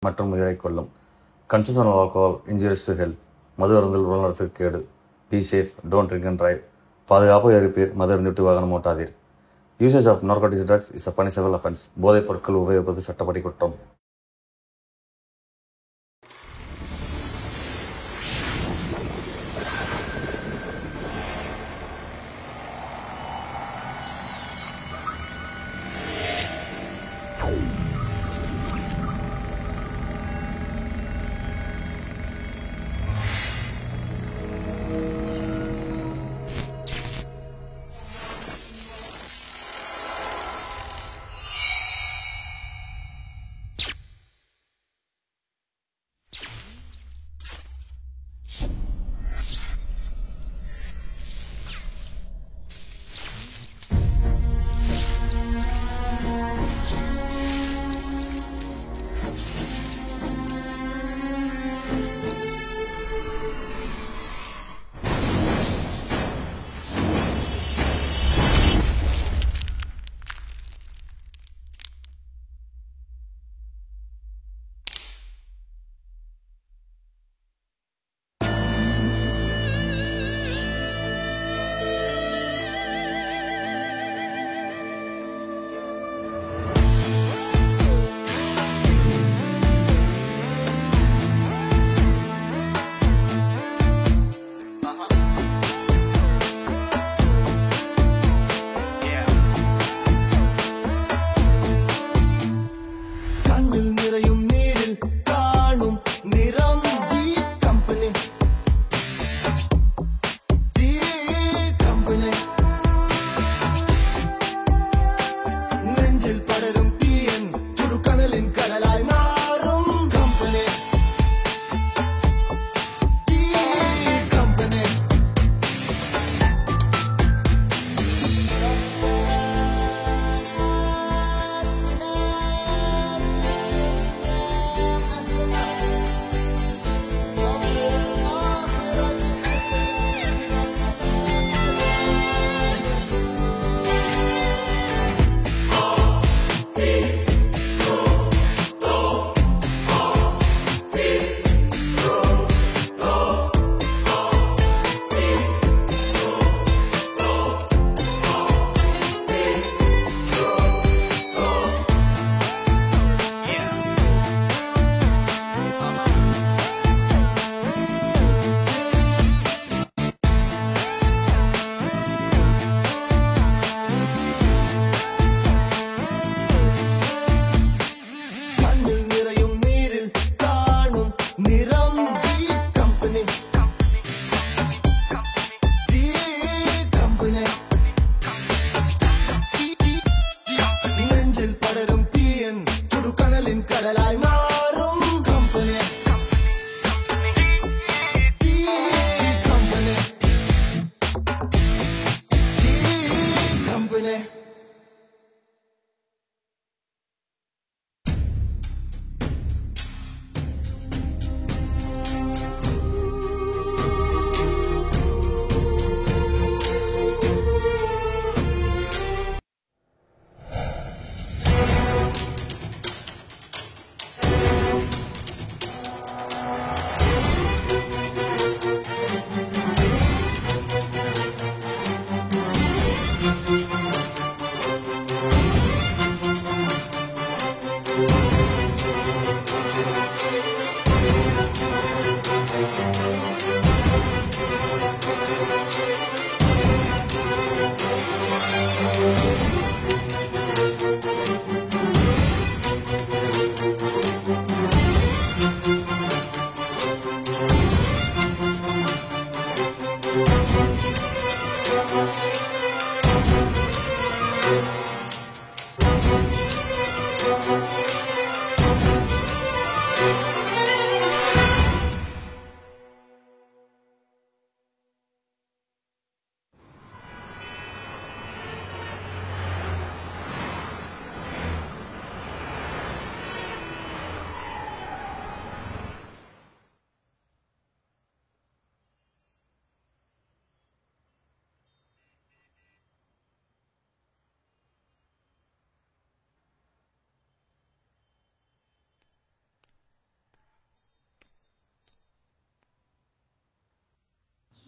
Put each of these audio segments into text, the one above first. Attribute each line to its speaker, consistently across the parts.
Speaker 1: மற்றும் உயிரை கொல்லும். Consumption of alcohol injurious to health. மது அருந்தல் உடல்நலத்துக்கு கேடு. Be safe, don't drink and drive. பாதுகாப்பாக இருப்பீர், மது அருந்திவிட்டு வாகனம் ஓட்டாதீர். Usage of narcotics drugs is a punishable offence. போதைப் பொருட்கள் உபயோகிப்பது சட்டப்படி குற்றம்.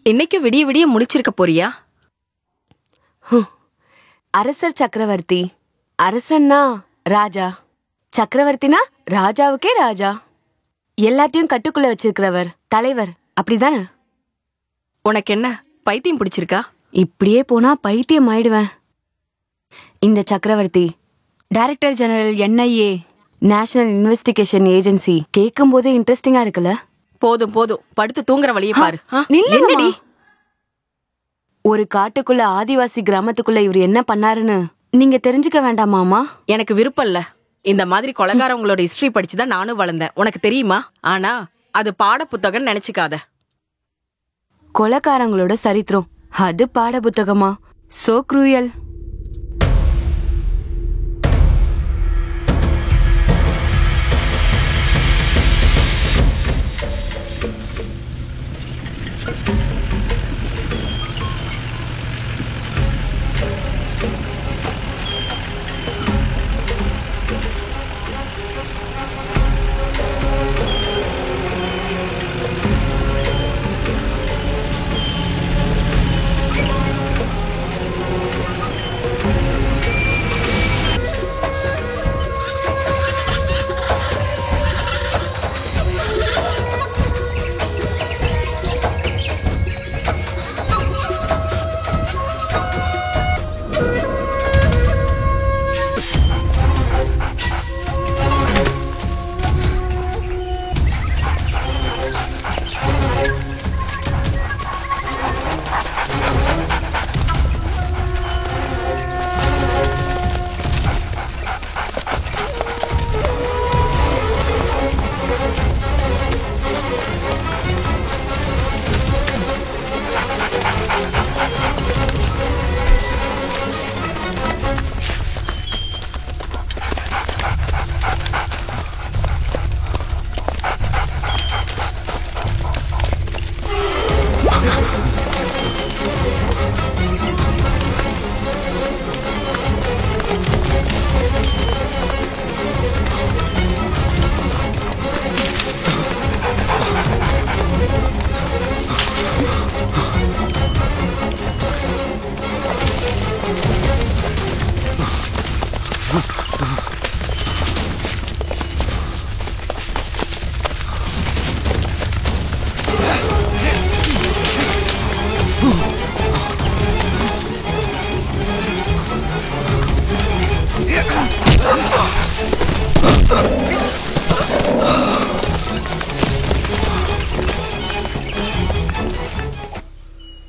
Speaker 2: இன்னைக்கு விடிய விடிய முடிச்சிருக்க போறியா?
Speaker 3: அரசர் சக்கரவர்த்தி. அரசன்னா ராஜா, சக்கரவர்த்தினா ராஜாவுக்கே ராஜா. எல்லாத்தையும் கட்டுக்குள்ள வச்சிருக்கிறவர் தலைவர், அப்படிதானே?
Speaker 2: உனக்கு என்ன பைத்தியம் பிடிச்சிருக்கா?
Speaker 3: இப்படியே போனா பைத்தியம் ஆயிடுவேன். இந்த சக்கரவர்த்தி director general NIA, national investigation agency, கேட்கும் போதே இன்ட்ரெஸ்டிங்கா இருக்குல்ல?
Speaker 2: போதும் போதும், படுத்து தூங்குற வழியை பாரு.
Speaker 3: என்னடி? ஒரு காட்டுக்குள்ள ஆதிவாசி கிராமத்துக்குள்ள இவர் என்ன பண்ணாருன்னு நீங்க தெரிஞ்சுக்க வேண்டாமாமா?
Speaker 2: எனக்கு விருப்பம் இல்ல. இந்த மாதிரி கொலைகாரங்களோட ஹிஸ்டரி படிச்சுதான் நானும் வளர்ந்தேன், உனக்கு தெரியுமா? ஆனா அது பாட புத்தகம் நினைச்சுக்காத.
Speaker 3: கொலைகாரங்களோட சரித்திரம் அது பாட புத்தகமா? So cruel.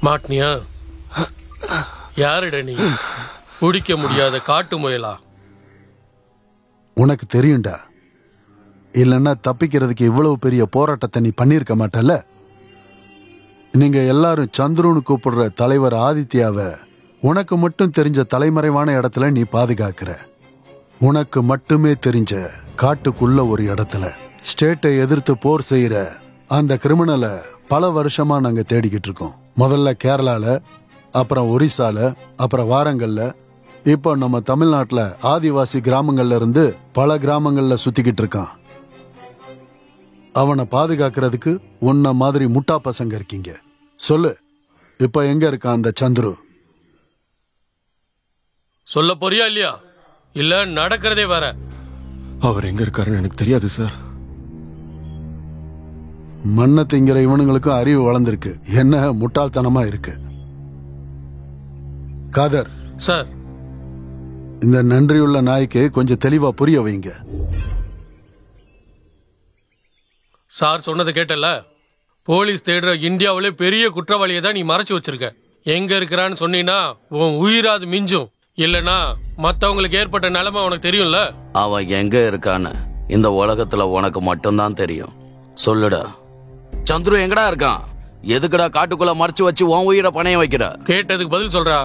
Speaker 4: மாட்னியா? யாருட நீ? பிடிக்க முடியாத காட்டு முயலா?
Speaker 5: உனக்கு தெரியும்டா, இல்லைன்னா தப்பிக்கிறதுக்கு இவ்வளவு பெரிய போராட்டத்தை நீ பண்ணிருக்க மாட்டல. நீங்க எல்லாரும் சந்துருன்னு கூப்பிடுற தலைவர் ஆதித்யாவை உனக்கு மட்டும் தெரிஞ்ச தலைமறைவான இடத்துல நீ பாதுகாக்கிற. உனக்கு மட்டுமே தெரிஞ்ச காட்டுக்குள்ள ஒரு இடத்துல ஸ்டேட்டை எதிர்த்து போர் செய்யற அந்த கிரிமினலை பல வருஷமா நாங்க தேடிக்கிட்டு இருக்கோம். முதல்ல கேரளால, அப்புறம் ஒரிசால, அப்புறம் வாரங்கள்ல, இப்போ நம்ம தமிழ்நாட்டுல ஆதிவாசி கிராமங்கள்ல இருந்து பல கிராமங்கள்ல சுத்திக்கிட்டு இருக்கான். அவனை பாதுகாக்கிறதுக்கு உன்ன மாதிரி முட்டா பசங்க இருக்கீங்க. சொல்லு, இப்ப எங்க இருக்கான் அந்த சந்துரு?
Speaker 4: சொல்ல போறியா இல்லையா? இல்ல நடக்கிறதே வேற.
Speaker 6: அவர் எங்க இருக்காருன்னு எனக்கு தெரியாது சார்.
Speaker 5: மண்ணை திங்கிற இவனுங்களுக்கும் அறிவு வளர்ந்துருக்கு, என்ன முட்டாள்தனமா இருக்கு. காதர்
Speaker 4: சார்,
Speaker 5: இந்த நன்றியுள்ள நாய்க்கு கொஞ்சம் தெளிவா புரிய வைங்க.
Speaker 4: சார் சொன்னதை கேட்டல. போலீஸ் தேடுற இந்தியாவிலே பெரிய குற்றவாளியை தான் நீ மறைச்சு வச்சிருக்க. எங்க இருக்கிறான்னு சொன்னீங்கன்னா உன் உயிராது மிஞ்சும். இல்லனா மத்தவங்களுக்கு ஏற்பட்ட நிலைமை உனக்கு தெரியும்ல.
Speaker 7: அவன் எங்க இருக்கான்னு இந்த உலகத்துல உனக்கு மட்டும்தான் தெரியும். சொல்லுடா, சந்துரு எங்கடா இருக்கான்? எதுக்குடா காட்டுக்குள்ள மறைச்சு வச்சு உன் உயிரை பணைய வைக்கிற?
Speaker 4: கேட்டதுக்கு பதில் சொல்றா.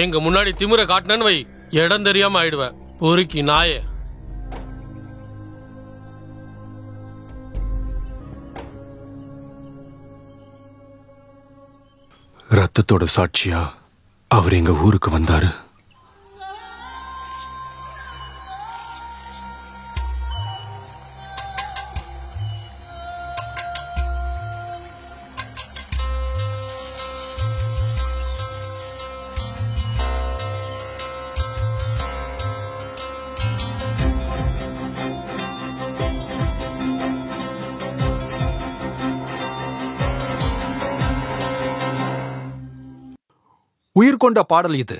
Speaker 4: எங்க முன்னாடி திமிர காட்டினு வை, இடம் தெரியாம ஆயிடுவேன். பொறுக்கி நாயே.
Speaker 6: ரத்தத்தோட சாட்சியா அவர் எங்க ஊருக்கு வந்தாரு.
Speaker 8: உயிர் கொண்ட பாடல் இது.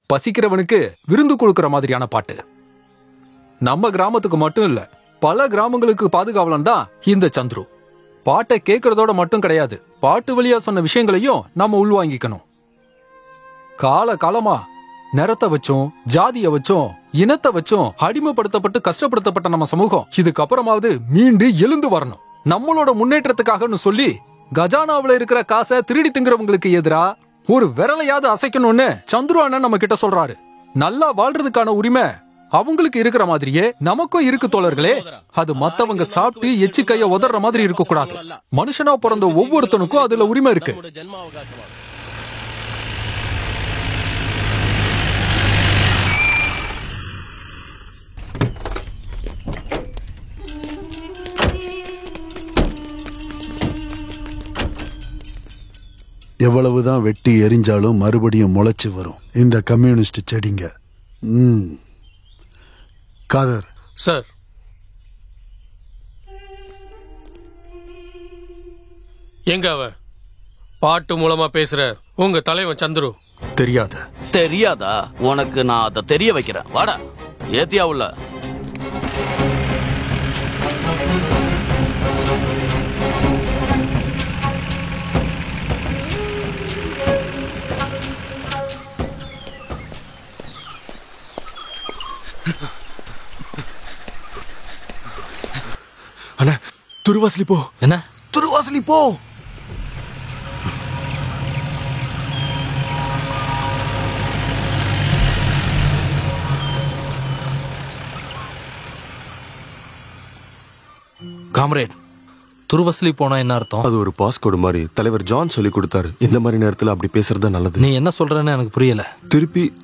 Speaker 8: பசிக்கிறவனுக்கு விருந்து கொடுக்கிற மாதிரியான பாட்டு. நம்ம கிராமத்துக்கு மட்டும் இல்ல, பல கிராமங்களுக்கு பாதுகாவலன் தான் இந்த சந்துரு. பாட்டை கேட்கறதோட மட்டும் கிடையாது, பாட்டு வழியா சொன்ன விஷயங்களையும் நாம உள்வாங்கிக்கணும். காலமா நிறத்தை வச்சும் ஜாதிய வச்சும் இனத்தை வச்சும் அடிமைப்படுத்தப்பட்டு கஷ்டப்படுத்தப்பட்ட நம்ம சமூகம் இதுக்கப்புறமாவது மீண்டு எழுந்து வரணும். நம்மளோட முன்னேற்றத்துக்காகன்னு சொல்லி கஜானாவுல இருக்கிற காசை திருடி திங்கிறவங்களுக்கு எதிரா ஒரு விரலையாவது அசைக்கணும்னு சந்துரு அண்ணன் நம்ம கிட்ட சொல்றாரு. நல்லா வாழ்றதுக்கான உரிமை அவங்களுக்கு இருக்கிற மாதிரியே நமக்கும் இருக்கு தோழர்களே. அது மத்தவங்க சாப்பிட்டு எச்சி கைய உதற மாதிரி இருக்க கூடாது. மனுஷனா பிறந்த ஒவ்வொருத்தனுக்கும் அதுல உரிமை இருக்கு.
Speaker 5: எவ்வளவுதான் வெட்டி எரிஞ்சாலும் மறுபடியும் முளைச்சு வரும் இந்த கம்யூனிஸ்ட் செடிங்க. காதர்
Speaker 4: சார், எங்க அவன் பாட்டு மூலமா பேசுற உங்க தலைவன் சந்துரு?
Speaker 7: தெரியாதா? உனக்கு நான் அதை தெரிய வைக்கிறேன். வாடா, ஏத்தியா உள்ள.
Speaker 6: அண்ணா, துருவாசலி போ.
Speaker 7: என்ன?
Speaker 6: துருவாசலி போ.
Speaker 9: காம்ரேட், துருவசலி போனா என்ன அர்த்தம்?
Speaker 6: அது ஒரு பாஸ்கோடு மாதிரி தலைவர் ஜான் சொல்லி கொடுத்தாரு. இந்த மாதிரி நேரத்துல அப்படி பேசுறது நல்லது.
Speaker 9: நீ என்ன சொல்றன்னு எனக்கு புரியல.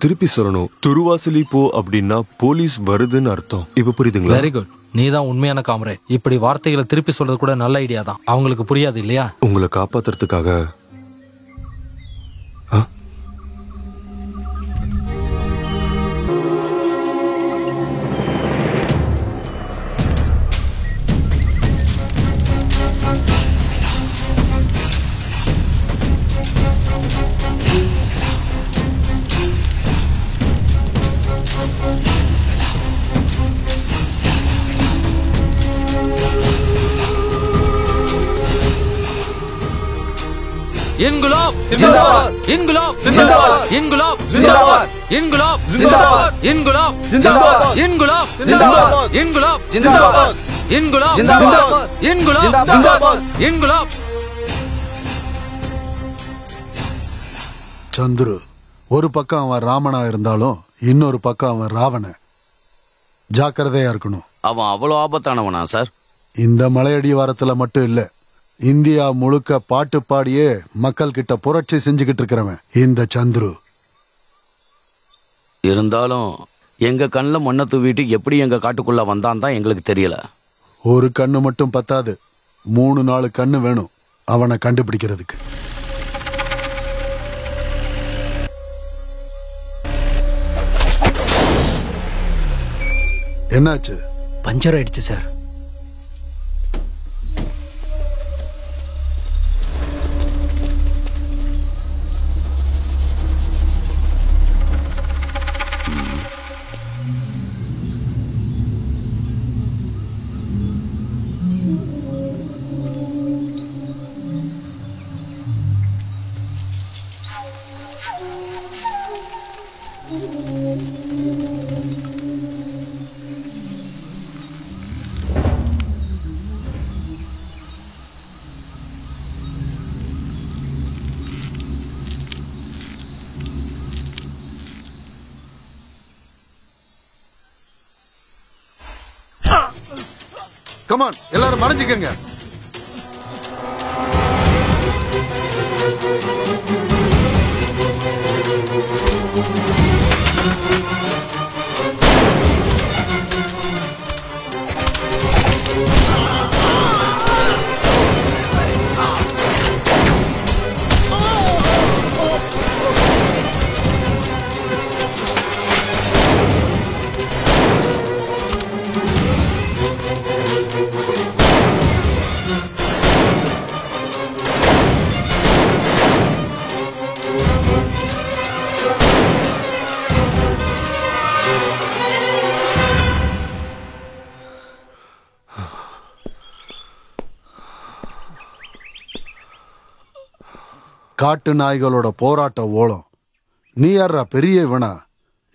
Speaker 6: திருப்பி சொல்லணும். துருவாசலி போ அப்படின்னா போலீஸ் வருதுன்னு அர்த்தம். இப்ப புரியுதுங்களா?
Speaker 9: Very good. நீ தான் உண்மையான காம்ரேட். இப்படி வார்த்தைகளை திருப்பி சொல்றது கூட நல்ல ஐடியா தான். அவங்களுக்கு புரியாது இல்லையா?
Speaker 6: உங்களை காப்பாத்துறதுக்காக.
Speaker 9: இன்குலாப் ஜிந்தாபாத், இன்குலாப் ஜிந்தாபாத், இன்குலாப் ஜிந்தாபாத், இன்குலாப் ஜிந்தாபாத், இன்குலாப் ஜிந்தாபாத், இன்குலாப் ஜிந்தாபாத், இன்குலாப் ஜிந்தாபாத், இன்குலாப் ஜிந்தாபாத், இன்குலாப் ஜிந்தாபாத், இன்குலாப்.
Speaker 5: சந்துரு, ஒரு பக்கம் அவன் ராமனா இருந்தாலும் இன்னொரு பக்கம் அவன் ராவண. ஜாக்கிரதையா இருக்கணும்.
Speaker 7: அவன் அவ்வளவு ஆபத்தானவனா சார்?
Speaker 5: இந்த மலையடிவாரத்துல மட்டும் இல்ல, இந்தியா முழுக்க பாட்டு பாடியே மக்கள் கிட்ட புரட்சி செஞ்சுக்கிட்டு இருக்கிறவன் இந்த சந்துரு.
Speaker 7: இருந்தாலும் எங்க கண்ணுல மண்ணை தூவிட்டு எப்படி எங்க காட்டுக்குள்ள வந்தான் தான் எங்களுக்கு தெரியல.
Speaker 5: ஒரு கண்ணு மட்டும் பத்தாது, 3-4 கண்ணு வேணும் அவனை கண்டுபிடிக்கிறதுக்கு. என்னாச்சு?
Speaker 10: பஞ்சர் ஆயிடுச்சு சார்.
Speaker 5: கமான், எல்லாரும் மறைஞ்சிக்கங்க. காட்டு நாய்களோட போராட்ட ஓலம். நீ யாரா பெரிய இவனா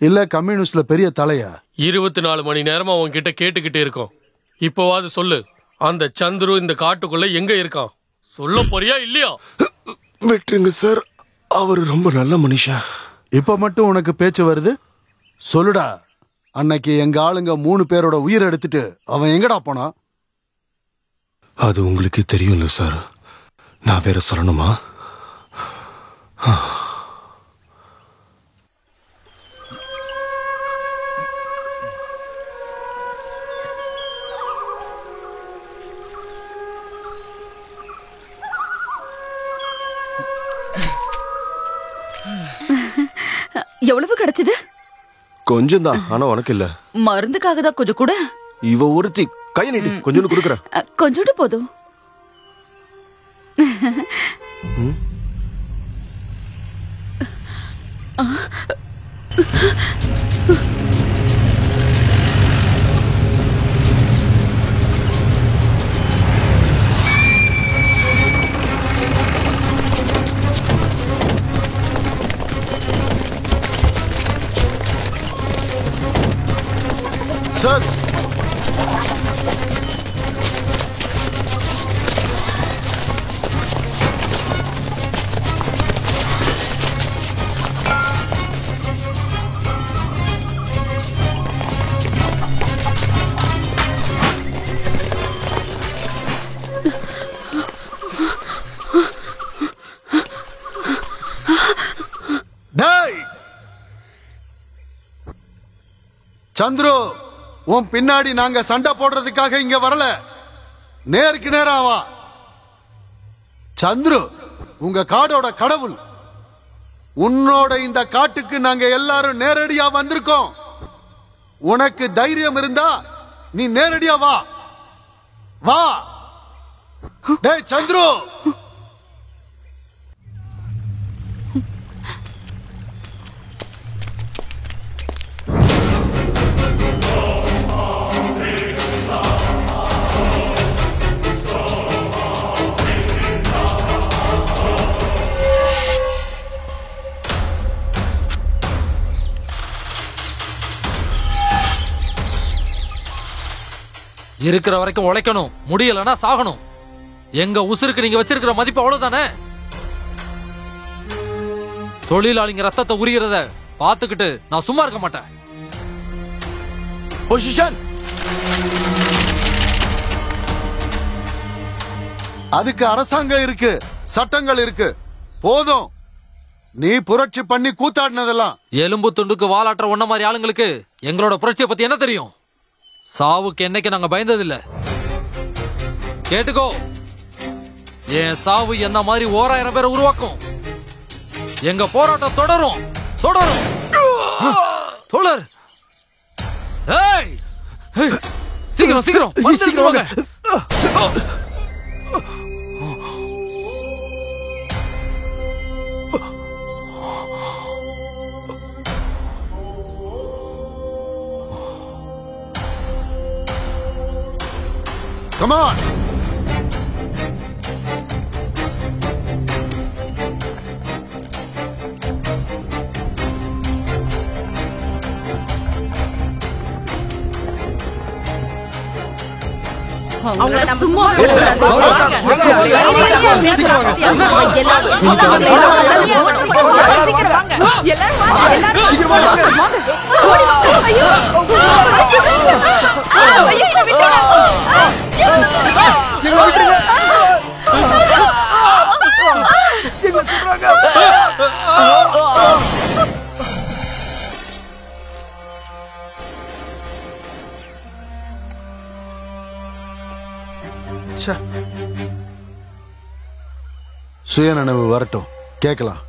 Speaker 5: இல்ல கம்யூனிஸ்ட்ல பெரிய தலையா?
Speaker 4: 24 மணி நேரமா உன்கிட்ட கேட்டுக்கிட்டே இருக்கோம். இப்போவாது சொல்லு, அந்த சந்துரு இந்த காட்டுக்குள்ள எங்க இருக்கான்? சொல்ல போறியா இல்லையா?
Speaker 6: விட்டுருங்க சார், அவர் ரொம்ப நல்ல மனுஷன்.
Speaker 5: இப்ப மட்டும் உனக்கு பேச்சு வருது? சொல்லுடா, அன்னைக்கு எங்க ஆளுங்க 3 பேரோட உயிரை எடுத்துட்டு அவன் எங்கடா போனா?
Speaker 6: அது உங்களுக்கு தெரியும்ல சார், நான் வேற சொல்லணுமா?
Speaker 10: எவ்வளவு கிடைச்சது?
Speaker 6: கொஞ்சம் தான், ஆனா உனக்கு இல்ல.
Speaker 10: மருந்துக்காக தான் கொஞ்சம் கூட.
Speaker 6: இவ ஒருத்தி கையை நீட்டி கொஞ்சோண்டு கொடுக்குற.
Speaker 10: கொஞ்சோண்டு போதும்.
Speaker 5: சார், சந்துரு, உன் பின்னாடி நாங்க சண்டை போடுறதுக்காக இங்க வரல, நேருக்கு நேரா வா. சந்துரு உங்க காடோட கடவுள். உன்னோட இந்த காட்டுக்கு நாங்க எல்லாரும் நேரடியா வந்திருக்கோம். உனக்கு தைரியம் இருந்தா நீ நேரடியா வா. வா டேய் சந்துரு.
Speaker 9: இருக்கிற வரைக்கும் உழைக்கணும், முடியலன்னா சாகணும். எங்க உசுருக்கு நீங்க வச்சிருக்கிற மதிப்பு அவ்வளவுதானே? தொழிலாளிங்க ரத்தத்தை உரிகிறத பாத்துக்கிட்டு நான் சும்மா இருக்க மாட்டேன். பொசிஷன்.
Speaker 5: அதுக்கு அரசாங்கம் இருக்கு, சட்டங்கள் இருக்கு. போதும், நீ புரட்சி பண்ணி கூத்தாடினதெல்லாம்.
Speaker 9: எலும்பு துண்டுக்கு வாலாற்ற ஒன்ன மாதிரி ஆளுங்களுக்கு எங்களோட புரட்சியை பத்தி என்ன தெரியும்? சாவுக்கு என்னைக்கு நாங்க பயந்ததில்ல. கேட்டுக்கோ, என் சாவு என்ன மாதிரி 1000 பேரை உருவாக்கும். எங்க போராட்டம் தொடரும் தொடரும். தோழர், ஏய் சீக்கிரம் சீக்கிரம் சீக்கிரம் வாங்க.
Speaker 5: Come on.
Speaker 2: அவங்கள நம்ம சும்மா
Speaker 5: சுயநினைவு வரட்டும், கேட்கலாம்.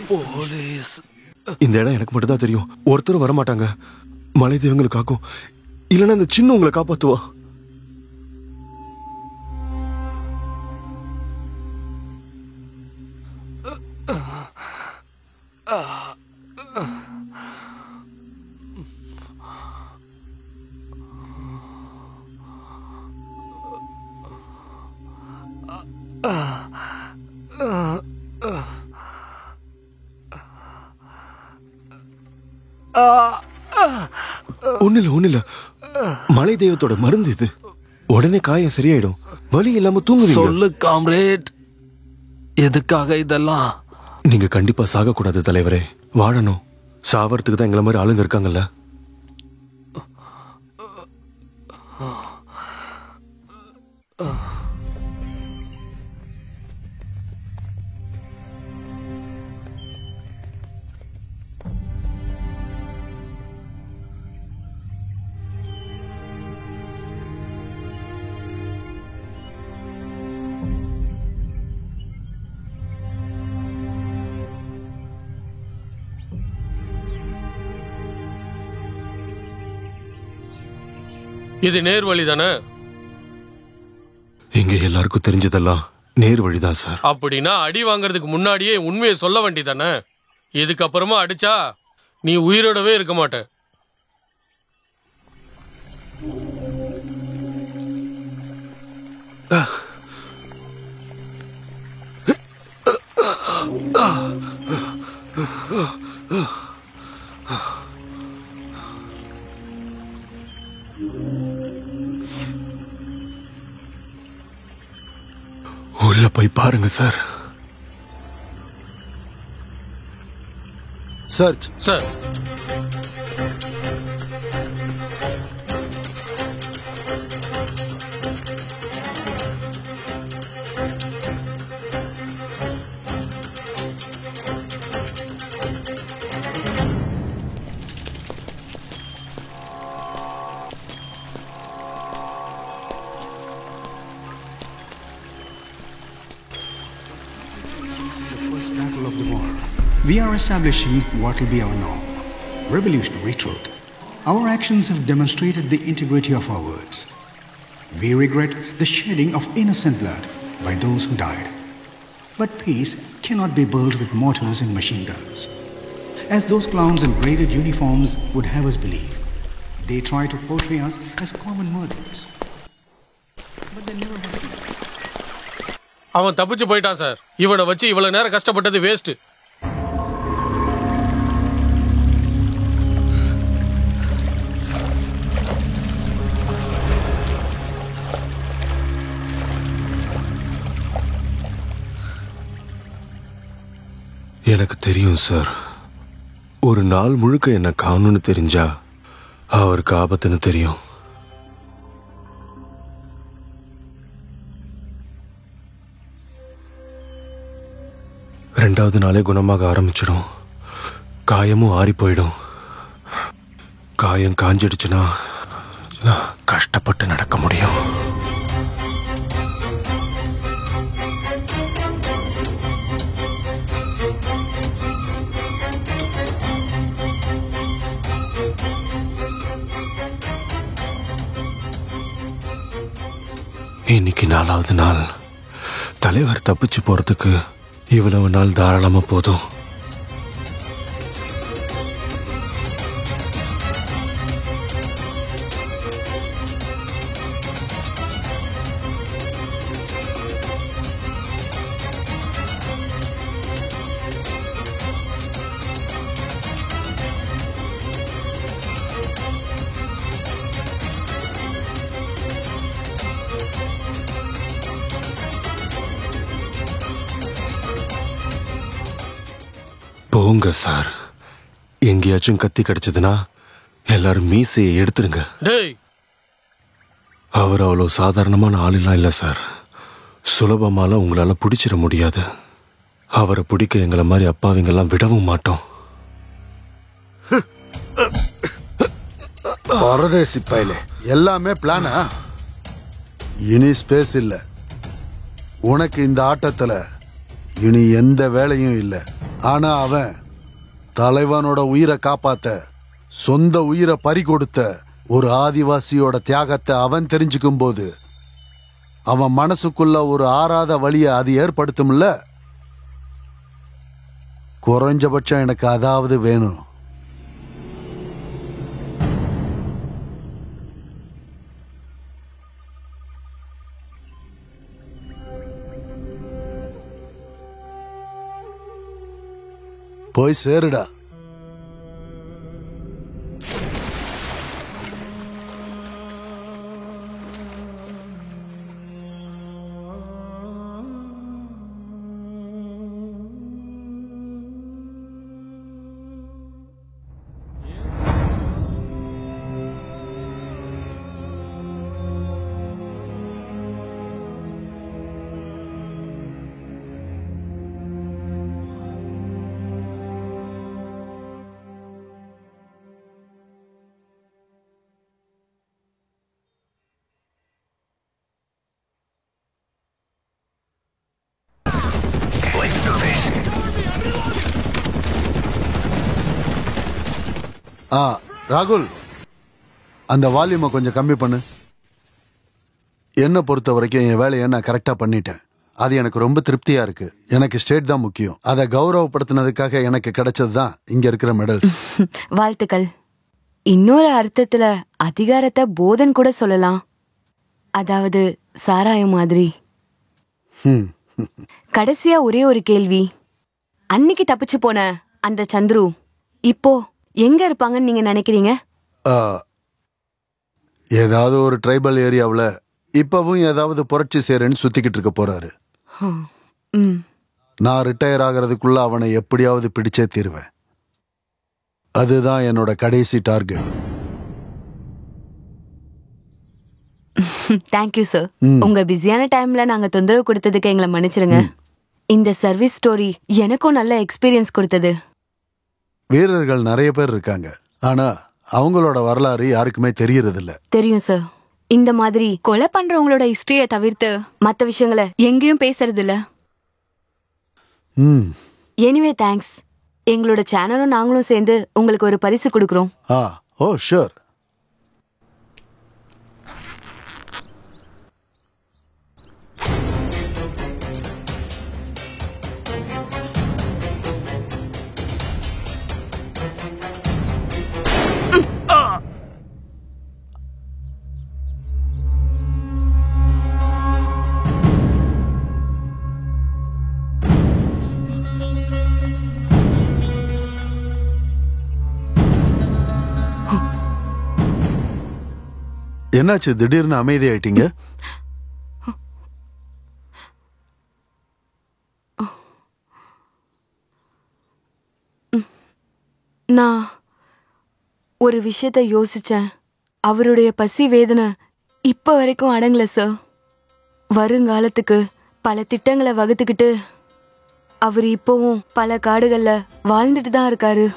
Speaker 9: போலீஸ்.
Speaker 6: இந்த இடம் எனக்கு மட்டும் தான் தெரியும். ஒருத்தரும் வர மாட்டாங்க. மலை தெய்வங்களை காக்கும், இல்லைன்னா அந்த சின்ன உங்களை காப்பாத்துவா. ஒண்ணு இல்ல மலை தெய்வத்தோட மருந்து இது. உடனே காயம் சரியாயிடும். வலி இல்லாம தூங்குவீங்க.
Speaker 9: சொல்லு காம்ரேட், எதுக்காக இதெல்லாம்?
Speaker 6: நீங்க கண்டிப்பா சாக கூடாது தலைவரே, வாழணும். சாவறதுக்கு தான் எங்களை மாதிரி ஆளுங்க இருக்காங்கல்ல.
Speaker 4: இது நேர் வழி தானே?
Speaker 6: இங்க எல்லாருக்கும் தெரிஞ்சதெல்லாம் நேர் வழிதான் சார்.
Speaker 4: அப்படின்னா அடி வாங்கறதுக்கு முன்னாடியே உண்மையை சொல்ல வேண்டியதானே? இதுக்கப்புறமா அடிச்சா நீ உயிரோடவே இருக்க மாட்ட.
Speaker 6: உள்ள போய் பாருங்க sir.
Speaker 5: Church
Speaker 4: sir.
Speaker 11: We are establishing what will be our norm, revolutionary truth. Our actions have demonstrated the integrity of our words. We regret the shedding of innocent blood by those who died. But peace cannot be built with mortars and machine guns. As those clowns in braided uniforms would have us believe, they try to portray us as common murderers. But they never have been.
Speaker 4: அவன் தப்பிச்சு போயிட்டான் sir. இவனை வச்சு இவ்வளவு நேரம் கஷ்டப்பட்டது waste.
Speaker 6: எனக்கு தெரியும் சார். ஒரு நாள் முழுக்க என்ன காணும்னு தெரிஞ்சா அவருக்கு ஆபத்துன்னு தெரியும். ரெண்டாவது நாளே குணமாக ஆரம்பிச்சிடும். காயமும் ஆறி போயிடும். காயம் காஞ்சிடுச்சுன்னா நான் கஷ்டப்பட்டு நடக்க முடியும். இன்னைக்கு 4வது நாள். தலைவர் தப்பிச்சு போறதுக்கு இவ்வளவு நாள் தாராளமா போதும். போங்க சார். எங்கேயாச்சும் கத்தி கிடைச்சதுன்னா எல்லாரும் மீசையை எடுத்துருங்க. அவர் அவ்வளோ சாதாரணமான ஆளெல்லாம் இல்லை சார். சுலபமாலாம் உங்களால பிடிச்சிட முடியாது. அவரை பிடிக்க எங்களை மாதிரி அப்பாவிங்கெல்லாம் விடவும் மாட்டோம்.
Speaker 5: பரதேசி பையல, எல்லாமே பிளானா? இனி ஸ்பேஸ் இல்ல உனக்கு. இந்த ஆட்டத்துல இனி எந்த வேலையும் இல்லை. ஆனா அவன் தலைவனோட உயிரை காப்பாத்த சொந்த உயிரை பறி கொடுத்த ஒரு ஆதிவாசியோட தியாகத்தை அவன் தெரிஞ்சுக்கும் போது அவன் மனசுக்குள்ள ஒரு ஆறாத வழியை அது ஏற்படுத்தும்ல. குறைஞ்சபட்சம் எனக்கு அதாவது வேணும். போய் சேருடா. ராகுல், அந்த வால்யூமை கொஞ்சம் கம்மி பண்ணு. என்னை பொறுத்த வரைக்கும் என் வேலையை நான் கரெக்டா பண்ணிட்டேன். அது எனக்கு ரொம்ப திருப்தியா இருக்கு. எனக்கு ஸ்டேட் தான் முக்கியம். அதை கௌரவப்படுத்தினதுக்காக எனக்கு கிடைச்சது தான் இங்க இருக்கிற மெடல்ஸ்.
Speaker 3: வாழ்த்துக்கள். இன்னொரு அர்த்தத்துல அதிகாரத்தை போதன் கூட சொல்லலாம். அதாவது சாராயம் மாதிரி. கடைசியா ஒரே ஒரு கேள்வி. அன்னைக்கு தப்பிச்சு போன அந்த சந்துரு இப்போ எங்க இருப்பாங்கன்னு நீங்க நினைக்கிறீங்க?
Speaker 5: ஏதாவது ஒரு ட்ரைபல் ஏரியாவில் இப்பவும் ஏதாவது புரட்சி சேரன்னு சுத்திக்கிட்டு இருக்க போறாரு. நான் ரிட்டையர் ஆகிறதுக்குள்ள அவனை எப்படியாவது பிடிச்சே தீருவேன். அதுதான் என்னோட கடைசி டார்கெட்.
Speaker 3: Thank you sir. உங்க பிஸியான டைம்ல நாங்க தொந்தரவு கொடுத்ததுக்கு எங்களை மன்னிச்சிருங்க. இந்த சர்வீஸ் ஸ்டோரி எனக்கும் நல்ல எக்ஸ்பீரியன்ஸ் கொடுத்தது.
Speaker 5: வீரர்கள் நிறைய பேர் இருக்காங்க, ஆனா அவங்களோட வரலாறு யாருக்குமே தெரியறது இல்ல.
Speaker 3: தெரியும் சார். இந்த மாதிரி கொலை பண்றவங்களோட ஹிஸ்டரிய தவிர்த்து மத்த விஷயங்களை எங்கேயும் பேசுறது இல்ல. Anyway thanks. எங்களோட சேனலும் நாங்களும் சேர்ந்து உங்களுக்கு ஒரு பரிசு கொடுக்கறோம்.
Speaker 5: ஓ ஷூர். என்னாச்சு, திடீர்னு அமைதி ஆயிட்டீங்க?
Speaker 3: நான் ஒரு விஷயத்த யோசிச்சேன். அவருடைய பசி வேதனை இப்ப வரைக்கும் அடங்கல சார். வருங்காலத்துக்கு பல திட்டங்களை வகுத்துக்கிட்டு அவர் இப்பவும் பல காடுகள்ல வாழ்ந்துட்டு தான் இருக்காரு.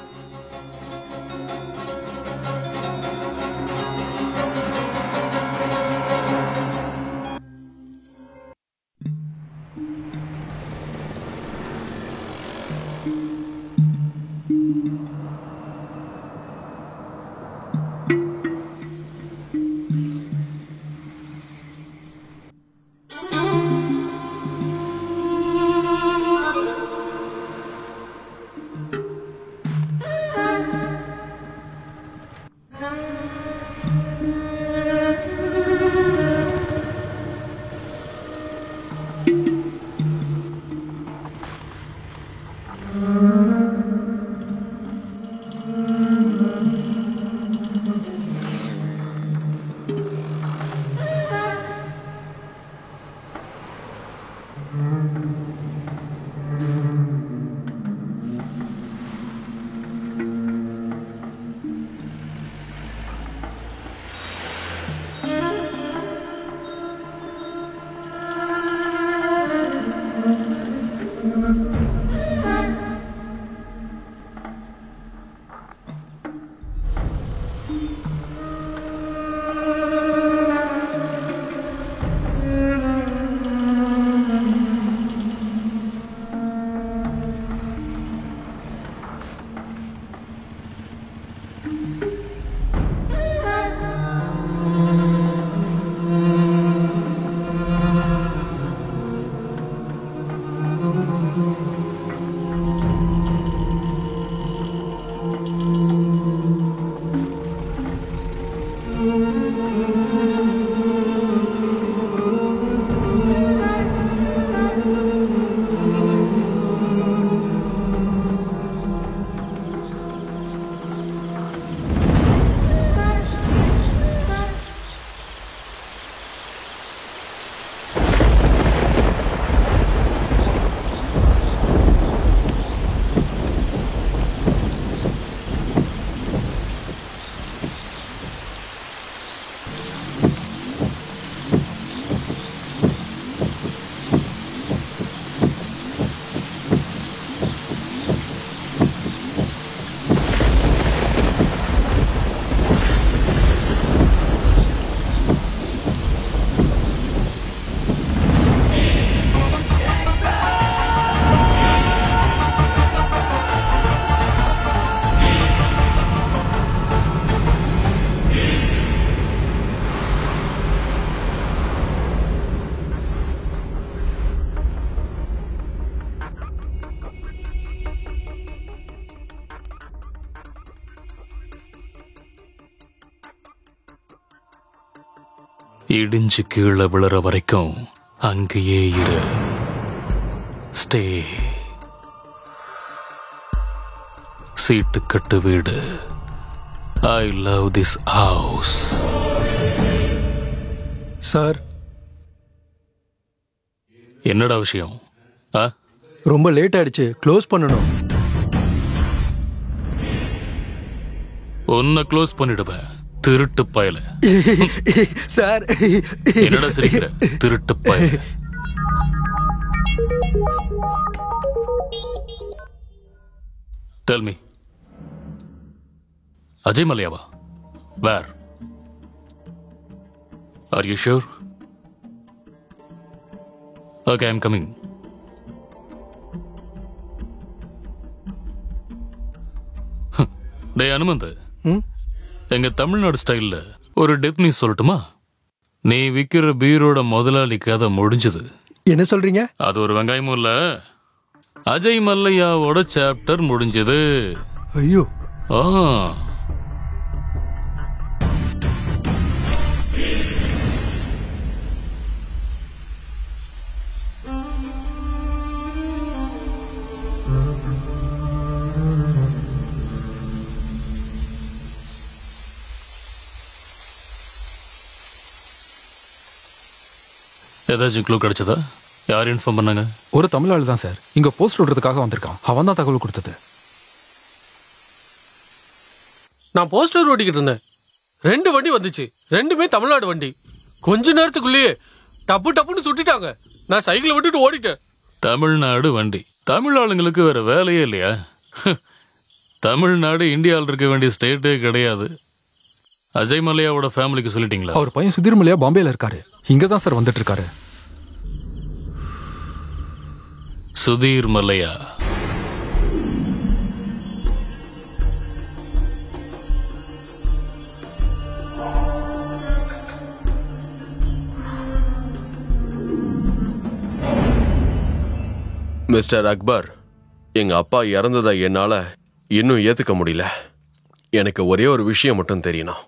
Speaker 12: இடிஞ்சு கீழே விழுற வரைக்கும் அங்கேயே இரு. ஸ்டே. சீட்டு கட்டு வீடு. I love this house.
Speaker 13: Sir,
Speaker 12: என்னடா விஷயம்?
Speaker 13: ரொம்ப லேட் ஆயிடுச்சு, க்ளோஸ் பண்ணணும்.
Speaker 12: உன்னை க்ளோஸ் பண்ணிடுவேன், திருட்டு பயல.
Speaker 13: சார்,
Speaker 12: என்னடா சிரிக்கிற? திருட்டு பயல. Tell me. Ajay Malyava. Where? Are you sure? Okay, I'm coming. டேய் அனுமந்த், எங்க தமிழ்நாடு ஸ்டைல்ல ஒரு டெத் நியூஸ் சொல்லட்டுமா? நீ விக்கிற பீரோட முதலாளி கதை முடிஞ்சது.
Speaker 13: என்ன சொல்றீங்க?
Speaker 12: அது ஒரு வெங்காயமும் இல்ல, அஜய் மல்லையாவோட சாப்டர் முடிஞ்சது.
Speaker 13: ஐயோ.
Speaker 12: ஏதாச்சும் க்ளூ கிடைச்சதா? யார் இன்ஃபார்ம் பண்ணாங்க?
Speaker 8: ஒரு தமிழ் தான் சார், இங்க போஸ்ட் விடுறதுக்காக வந்திருக்கான். அவன் தான் தகவல் கொடுத்தது.
Speaker 4: நான் போஸ்டர் ஓட்டிக்கிட்டு இருந்தேன், 2 வண்டி வந்துச்சு, 2மே தமிழ்நாடு வண்டி. கொஞ்ச நேரத்துக்குள்ளேயே டப்பு டப்புன்னு சுட்டிட்டாங்க. நான் சைக்கிளை விட்டுட்டு ஓடிட்டேன்.
Speaker 12: தமிழ்நாடு வண்டி. தமிழ் ஆளுங்களுக்கு வேற வேலையே இல்லையா? தமிழ்நாடு இந்தியாவில் இருக்க வேண்டிய ஸ்டேட்டே கிடையாது. அஜய் மல்லையாவோட ஃபேமிலிக்கு சொல்லிட்டீங்களா?
Speaker 8: அவர் பையன் சுதீர் மல்லையா பாம்பேல இருக்காரு, இங்க தான் சார் வந்துட்டு இருக்காரு.
Speaker 12: சுதீர் மல்லையா?
Speaker 14: மிஸ்டர் அக்பர், எங்க அப்பா இறந்ததை என்னால இன்னும் ஏத்துக்க முடியல. எனக்கு ஒரே ஒரு விஷயம் மட்டும் தெரியணும்.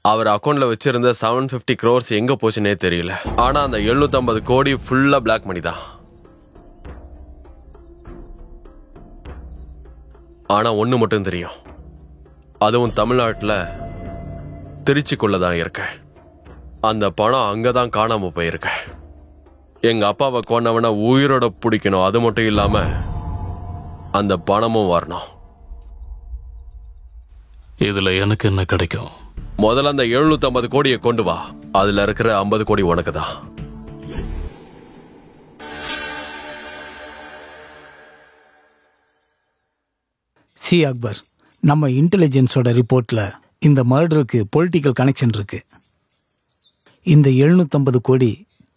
Speaker 14: அவர் அக்கௌண்ட்ல வச்சிருந்த 750 crores எங்க போச்சுன்னே தெரியல. ஆனா அந்த 750 கோடி ஃபுல்லா பிளாக் மணி தான். ஆனா ஒண்ணு மட்டும் தெரியும், அதுவும் தமிழ்நாட்டுல திருச்சிக்குள்ளதான் இருக்க. அந்த பணம் அங்கதான் காணாம போயிருக்க. எங்க அப்பாவை கொன்னவனை உயிரோட பிடிக்கணும். அது மட்டும் இல்லாம அந்த பணமும் வரணும்.
Speaker 12: இதுல எனக்கு என்ன கிடைக்கும்?
Speaker 14: முதல்ல அந்த 750 கோடியை கொண்டு வா. அதுல இருக்கிற 50 கோடி உனக்கு தான்.
Speaker 15: சி அக்பர், நம்ம இன்டெலிஜென்ஸோட ரிப்போர்ட்ல இந்த மர்டருக்கு பொலிட்டிக்கல் கனெக்ஷன் இருக்கு. இந்த 750 கோடி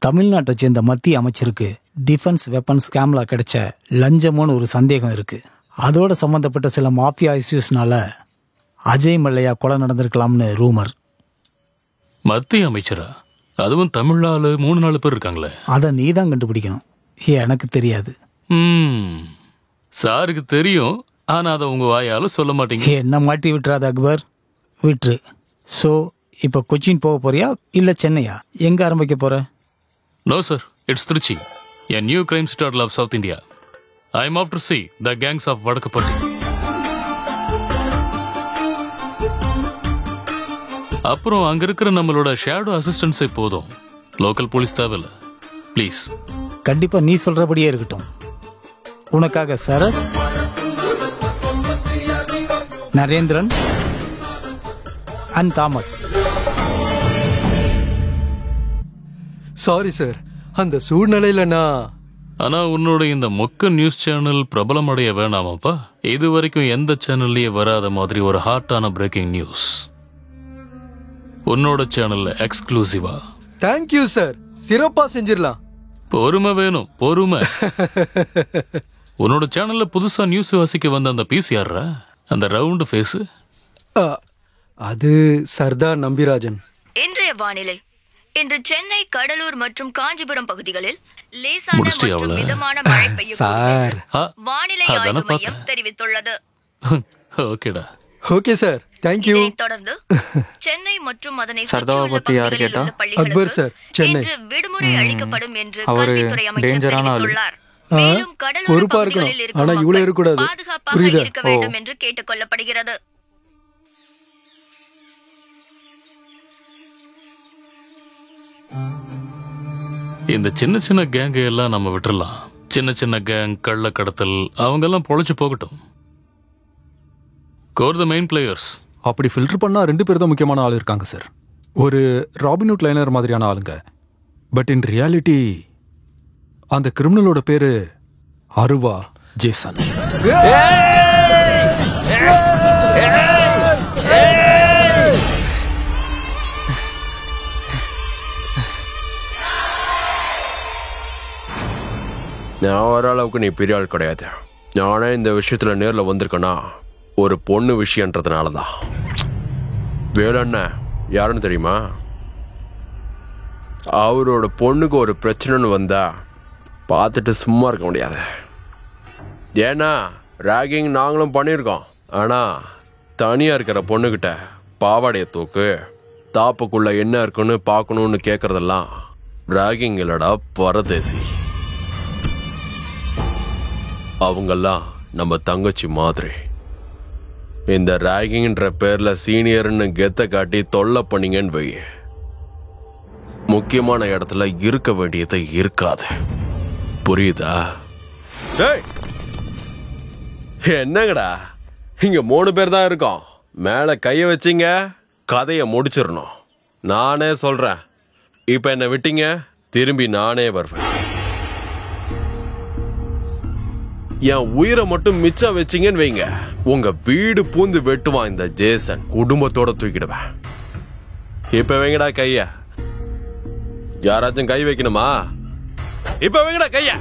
Speaker 15: தமிழ்நாட்டை சேர்ந்த மத்திய அமைச்சருக்கு டிஃபென்ஸ் வெப்பன்ஸ் ஸ்கேம்ல கிடைச்ச லஞ்சமோன்னு ஒரு சந்தேகம் இருக்கு. அதோட சம்பந்தப்பட்ட சில மாஃபியா இஷ்யூஸ்னால அஜய் மல்லையா கொலை நடந்திருக்கலாம்னு ரூமர்.
Speaker 12: மத்திய அமைச்சரா? அதுவும் தமிழ்நாடு 3-4 பேர் இருக்காங்களே.
Speaker 15: அதை நீ தான் கண்டுபிடிக்கணும், எனக்கு தெரியாது.
Speaker 12: சாருக்கு தெரியும், ஆனா அதை உங்க வாயால சொல்ல மாட்டீங்க.
Speaker 15: என்ன மாட்டி விட்டுறாத அக்பர், விட்டுரு. ஸோ இப்போ கொச்சின் போக போறியா இல்ல சென்னையா? எங்க ஆரம்பிக்க போற?
Speaker 12: No sir, it's Trichy, a new crime star of South India. I'm off to see the gangs of Vadakapatti. அப்புறம் அங்க இருக்கிற நம்மளோட ஷேடோ அசிஸ்டன்ஸே போதும், லோக்கல் போலீஸ் தேவையில்ல. ப்ளீஸ்.
Speaker 15: கண்டிப்பா நீ சொல்றபடியே இருக்கட்டும். உனக்காக Sarath, Narendran and Thomas.
Speaker 13: Sorry sir, அந்த சூழ்நிலையில நான்.
Speaker 12: ஆனா உன்னோட இந்த மொக்க நியூஸ் சேனல் பிரபலம் அடைய வேணாமாப்பா? இது வரைக்கும் எந்த சேனல்லயே வராத மாதிரி ஒரு ஹாட்டான பிரேக்கிங் நியூஸ் உன்னோட சேனல்ல எக்ஸ்க்ளூசிவா.
Speaker 13: தேங்க்யூ சார், சிறப்பா செஞ்சிடலாம்.
Speaker 12: பொறுமை வேணும், பொறுமை. உன்னோட சேனல்ல புதுசா நியூஸ் வாசிக்க வந்த அந்த பீஸ் யாரா? அந்த ரவுண்ட் ஃபேஸ்?
Speaker 13: அது சர்தார் நம்பிராஜன்.
Speaker 16: இன்றைய வானிலை. இன்று சென்னை, கடலூர் மற்றும் காஞ்சிபுரம் பகுதிகளில் லேசான மற்றும் மிதமான மழை பெய்யும் வானிலை ஆய்வு மையம் தெரிவித்துள்ளது.
Speaker 12: ஓகேடா.
Speaker 13: Okay sir, thank you.
Speaker 16: தொடர்ந்து சென்னை மற்றும் அதனை
Speaker 17: சர்தாவை பத்தி யாரு கேட்டா?
Speaker 13: அக்பர் சார், சென்னை.
Speaker 16: விடுமுறை அளிக்கப்படும் என்று
Speaker 17: அவரு
Speaker 16: கல்வித்துறை அமைச்சர்
Speaker 17: டேஞ்சரான ஆளு.
Speaker 16: தெரிவித்துள்ளார். மேலும் கடலோர
Speaker 13: பொறுப்பா
Speaker 16: பகுதிகளில்
Speaker 13: இருக்கணும்,
Speaker 16: இருக்கும்
Speaker 13: ஆனா இவ்வளவு
Speaker 16: மக்கள்
Speaker 13: இருக்கக்கூடாது.
Speaker 16: பாதுகாப்பாக
Speaker 13: புரியுதா?
Speaker 16: இருக்க வேண்டும் என்று கேட்டுக் கொள்ளப்படுகிறது.
Speaker 12: இந்த சின்ன சின்ன கேங்கை எல்லாம் நம்ம விட்டுறலாம். சின்ன சின்ன கேங், கள்ள கடத்தல், அவங்க எல்லாம் பொழைச்சு போகட்டும். Core the main players.
Speaker 8: அப்படி ஃபில்டர் பண்ணா 2 பேர் தான் முக்கியமான ஆள் இருக்காங்க சார். ஒரு ராபின்ஹுட் லைனர் மாதிரியான ஆளுங்க. பட் இன் ரியாலிட்டி அந்த கிரிமினலோட பேரு அருவா ஜேசன்.
Speaker 14: நான் வர அளவுக்கு நீ பெரிய ஆள் கிடையாது. நானே இந்த விஷயத்துல நேர்ல வந்திருக்கேன்னா ஒரு பொண்ணு விஷயம்ன்றதுனாலதான். வேலண்ண யாருன்னு தெரியுமா? அவரோட பொண்ணுக்கு ஒரு பிரச்சனைன்னு வந்தா பார்த்துட்டு சும்மா இருக்க முடியாது. ஏன்னா ராகிங் நாங்களும் பண்ணியிருக்கோம். ஆனா தனியா இருக்கிற பொண்ணுகிட்ட பாவாடைய தூக்கு, தாப்புக்குள்ள என்ன இருக்குன்னு பார்க்கணும்னு கேட்கறதெல்லாம் ராகிங் இல்லடா, பரதேசி. அவங்கெல்லாம் நம்ம தங்கச்சி மாதிரி. இந்த ராகிங்ன்ற பேர்ல சீனியர்னு கெத்த காட்டி தொல்லை பண்ணீங்கன்னு வை, முக்கியமான இடத்துல இருக்க வேண்டியது இருக்காது. புரியுதா? என்னங்கடா, இங்க 3 பேர் தான் இருக்கோம். மேல கைய வச்சிங்க, கதைய முடிச்சிடணும். நானே சொல்றேன். இப்ப என்ன விட்டீங்க, திரும்பி நானே வருவேன். என் உயிரை மட்டும் மிச்சம் வச்சிங்கன்னு வைங்க, உங்க வீடு பூந்து வெட்டுவான் இந்த ஜேசன். குடும்பத்தோட தூக்கிடுவேன். இப்ப வைங்கடா கைய. யாராச்சும் கை வைக்கணுமா? இப்ப வைங்கடா கைய.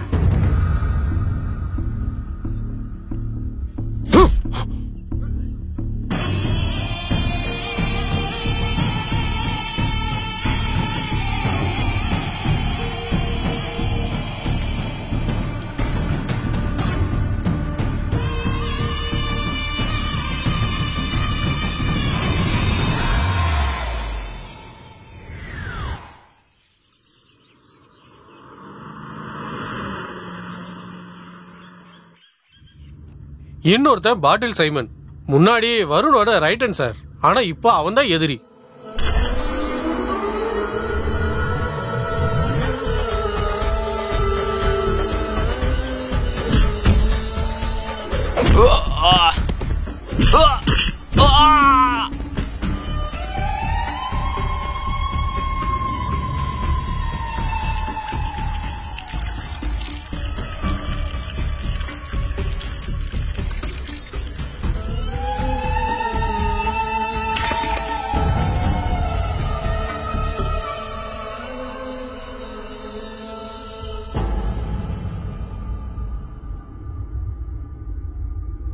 Speaker 4: இன்னொருத்தன் பாட்டில் சைமன். முன்னாடி வருணோட ரைட் ஹேண்ட் சார். ஆனா இப்போ அவன் தான் எதிரி.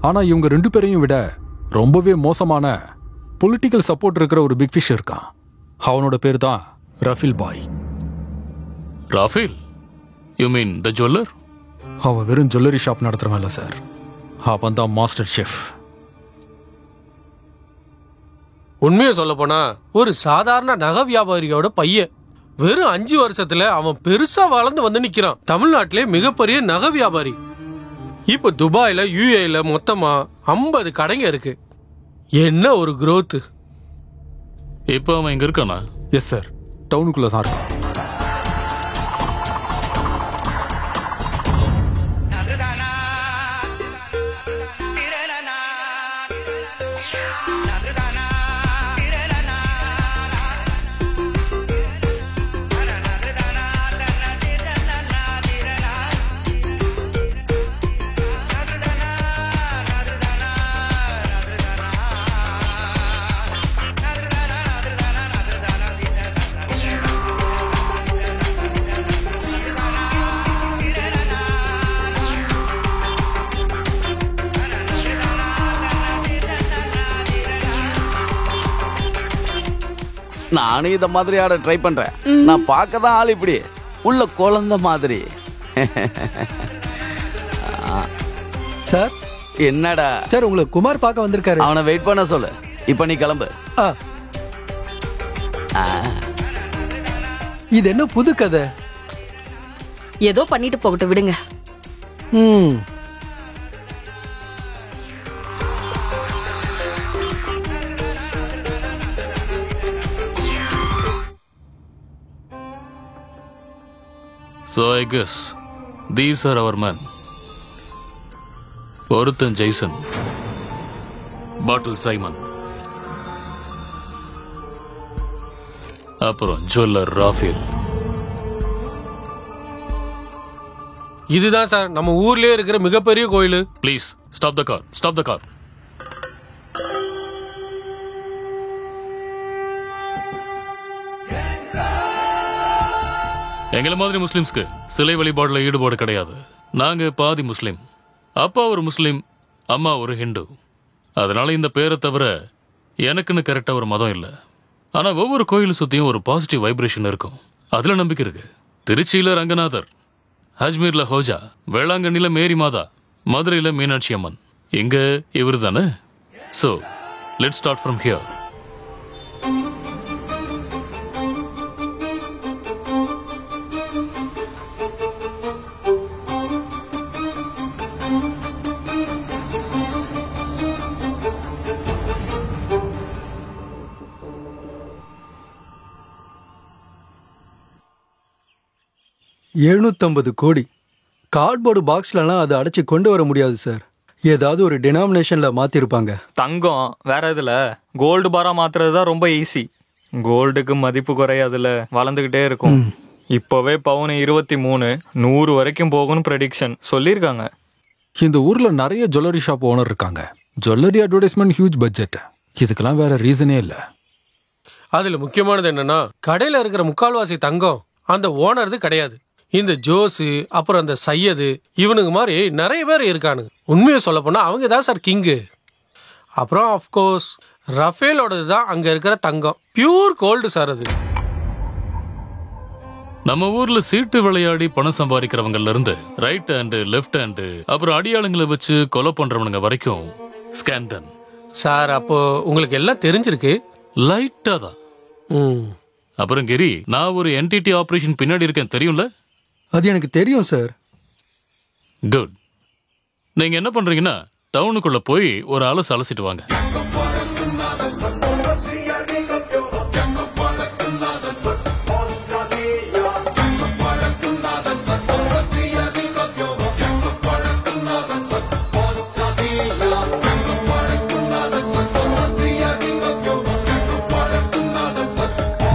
Speaker 8: ஆனா இவங்க 2 பேரையும் விட ரொம்பவே மோசமான பொலிட்டிக்கல் சப்போர்ட் இருக்கிற ஒரு பிக் ஃபிஷ் இருக்கான். அவனோட பேர் தான் ரஃபில் பாய்.
Speaker 12: ராஃபில்? You mean the jeweller?
Speaker 8: அவன் வெறும் ஜுவல்லரி ஷாப் நடத்துறவன் இல்ல சார், அவன் தான் மாஸ்டர் ஷெஃப்.
Speaker 4: உண்மையை சொல்ல போனா ஒரு சாதாரண நகை வியாபாரியோட பையன். வெறும் 5 வருஷத்துல அவன் பெருசா வளர்ந்து வந்து நிக்கிறான். தமிழ்நாட்டிலே மிகப்பெரிய நகை வியாபாரி. இப்ப துபாயில, யுஏல மொத்தமா 50 கடைங்க இருக்கு. என்ன ஒரு growth.
Speaker 12: இப்போ அவன் இங்க இருக்கானா?
Speaker 8: எஸ் சார், டவுனுக்குள்ள தான் இருக்கான்.
Speaker 7: நானும் இத மாதிரி ஆட ட்ரை பண்றேன். நான் பார்க்க தான் ஆள் இப்படி உள்ள குழந்தை மாதிரி.
Speaker 13: சார்,
Speaker 7: என்னடா
Speaker 13: சார் உங்களை குமார் பார்க்க வந்திருக்காரு.
Speaker 7: அவனை வெயிட் பண்ண சொல்லு. இப்ப நீ கிளம்பு.
Speaker 13: இது என்ன புது கதை?
Speaker 2: ஏதோ பண்ணிட்டு போகட்டும், விடுங்க.
Speaker 12: So I guess these are our men. ஒருத்தன் ஜெய்சன், பாட்டில் சைமன், அப்புறம் ஜுவல்லர் ராஃபேல்.
Speaker 4: இதுதான் சார் நம்ம ஊர்லயே இருக்கிற மிகப்பெரிய கோயில்.
Speaker 12: Please stop the car, stop the car. எங்களை மாதிரி முஸ்லிம்ஸ்க்கு சிலை வழிபாடுல ஈடுபாடு கிடையாது. நாங்க பாதி முஸ்லிம். அப்பா ஒரு முஸ்லிம், அம்மா ஒரு ஹிந்து. அதனால இந்த பேரை தவிர எனக்குன்னு கரெக்டா ஒரு மதம் இல்லை. ஆனா ஒவ்வொரு கோயிலை சுத்தியும் ஒரு பாசிட்டிவ் வைப்ரேஷன் இருக்கும். அதுல நம்பிக்கை இருக்கு. திருச்சியில ரங்கநாதர், அஜ்மீர்ல ஹோஜா, வேளாங்கண்ணில மேரி மாதா, மதுரையில மீனாட்சி அம்மன். இங்க இவர் தானே. So let's start from here.
Speaker 13: $750 கோடி. கார்ட்போர்டு பாக்ஸ்லலாம் அதை அடைச்சி கொண்டு வர முடியாது சார். ஏதாவது ஒரு டினாமினேஷன்ல மாத்திருப்பாங்க.
Speaker 17: தங்கம் வேற இதுல கோல்டு பாரா மாத்துறது தான் ரொம்ப ஈஸி. கோல்டுக்கு மதிப்பு குறையாதுல, வளர்ந்துகிட்டே இருக்கும். இப்போவே பவுன் 23, 100 வரைக்கும் போகும்னு ப்ரெடிக்ஷன் சொல்லியிருக்காங்க.
Speaker 8: இந்த ஊர்ல நிறைய ஜுவல்லரி ஷாப் ஓனர் இருக்காங்க. Jewellery advertisement huge budget. இதுக்கெல்லாம் வேற ரீசனே இல்ல.
Speaker 4: அதுல முக்கியமானது என்னன்னா, கடையில இருக்கிற முக்கால்வாசி தங்கம் அந்த ஓனர்து கிடையாது. இந்த ஜோஸு, அப்புறம் அந்த சையது, இவனுக்கு மாதிரி நிறைய பேர் இருக்கானுங்க. உண்மையை சொல்ல போனா அவங்க தான் சார் கிங்கு. அப்புறம் ஆஃப்கோர்ஸ் ரஃபேலோடது தான் அங்க இருக்கிற தங்கம். பியூர் கோல்டு சார் அது.
Speaker 12: நம்ம ஊர்ல சீட்டு விளையாடி பணம் சம்பாதிக்கிறவங்கல இருந்து ரைட் ஹேண்டு, லெஃப்ட் ஹேண்டு, அப்புறம் அடியாளுங்களை வச்சு கொலை பண்றவனுங்க வரைக்கும் ஸ்கேண்டன்
Speaker 4: சார். அப்போ உங்களுக்கு எல்லாம் தெரிஞ்சிருக்கு.
Speaker 12: லைட்டா தான். அப்புறம் கிரி, நான் ஒரு என்டிடி ஆபரேஷன் பின்னாடி இருக்கேன் தெரியும்ல?
Speaker 13: அது எனக்கு தெரியும் சார்.
Speaker 12: குட். நீங்க என்ன பண்றீங்கன்னா டவுனுக்குள்ள போய் ஒரு அலசு அலசிட்டு வாங்க.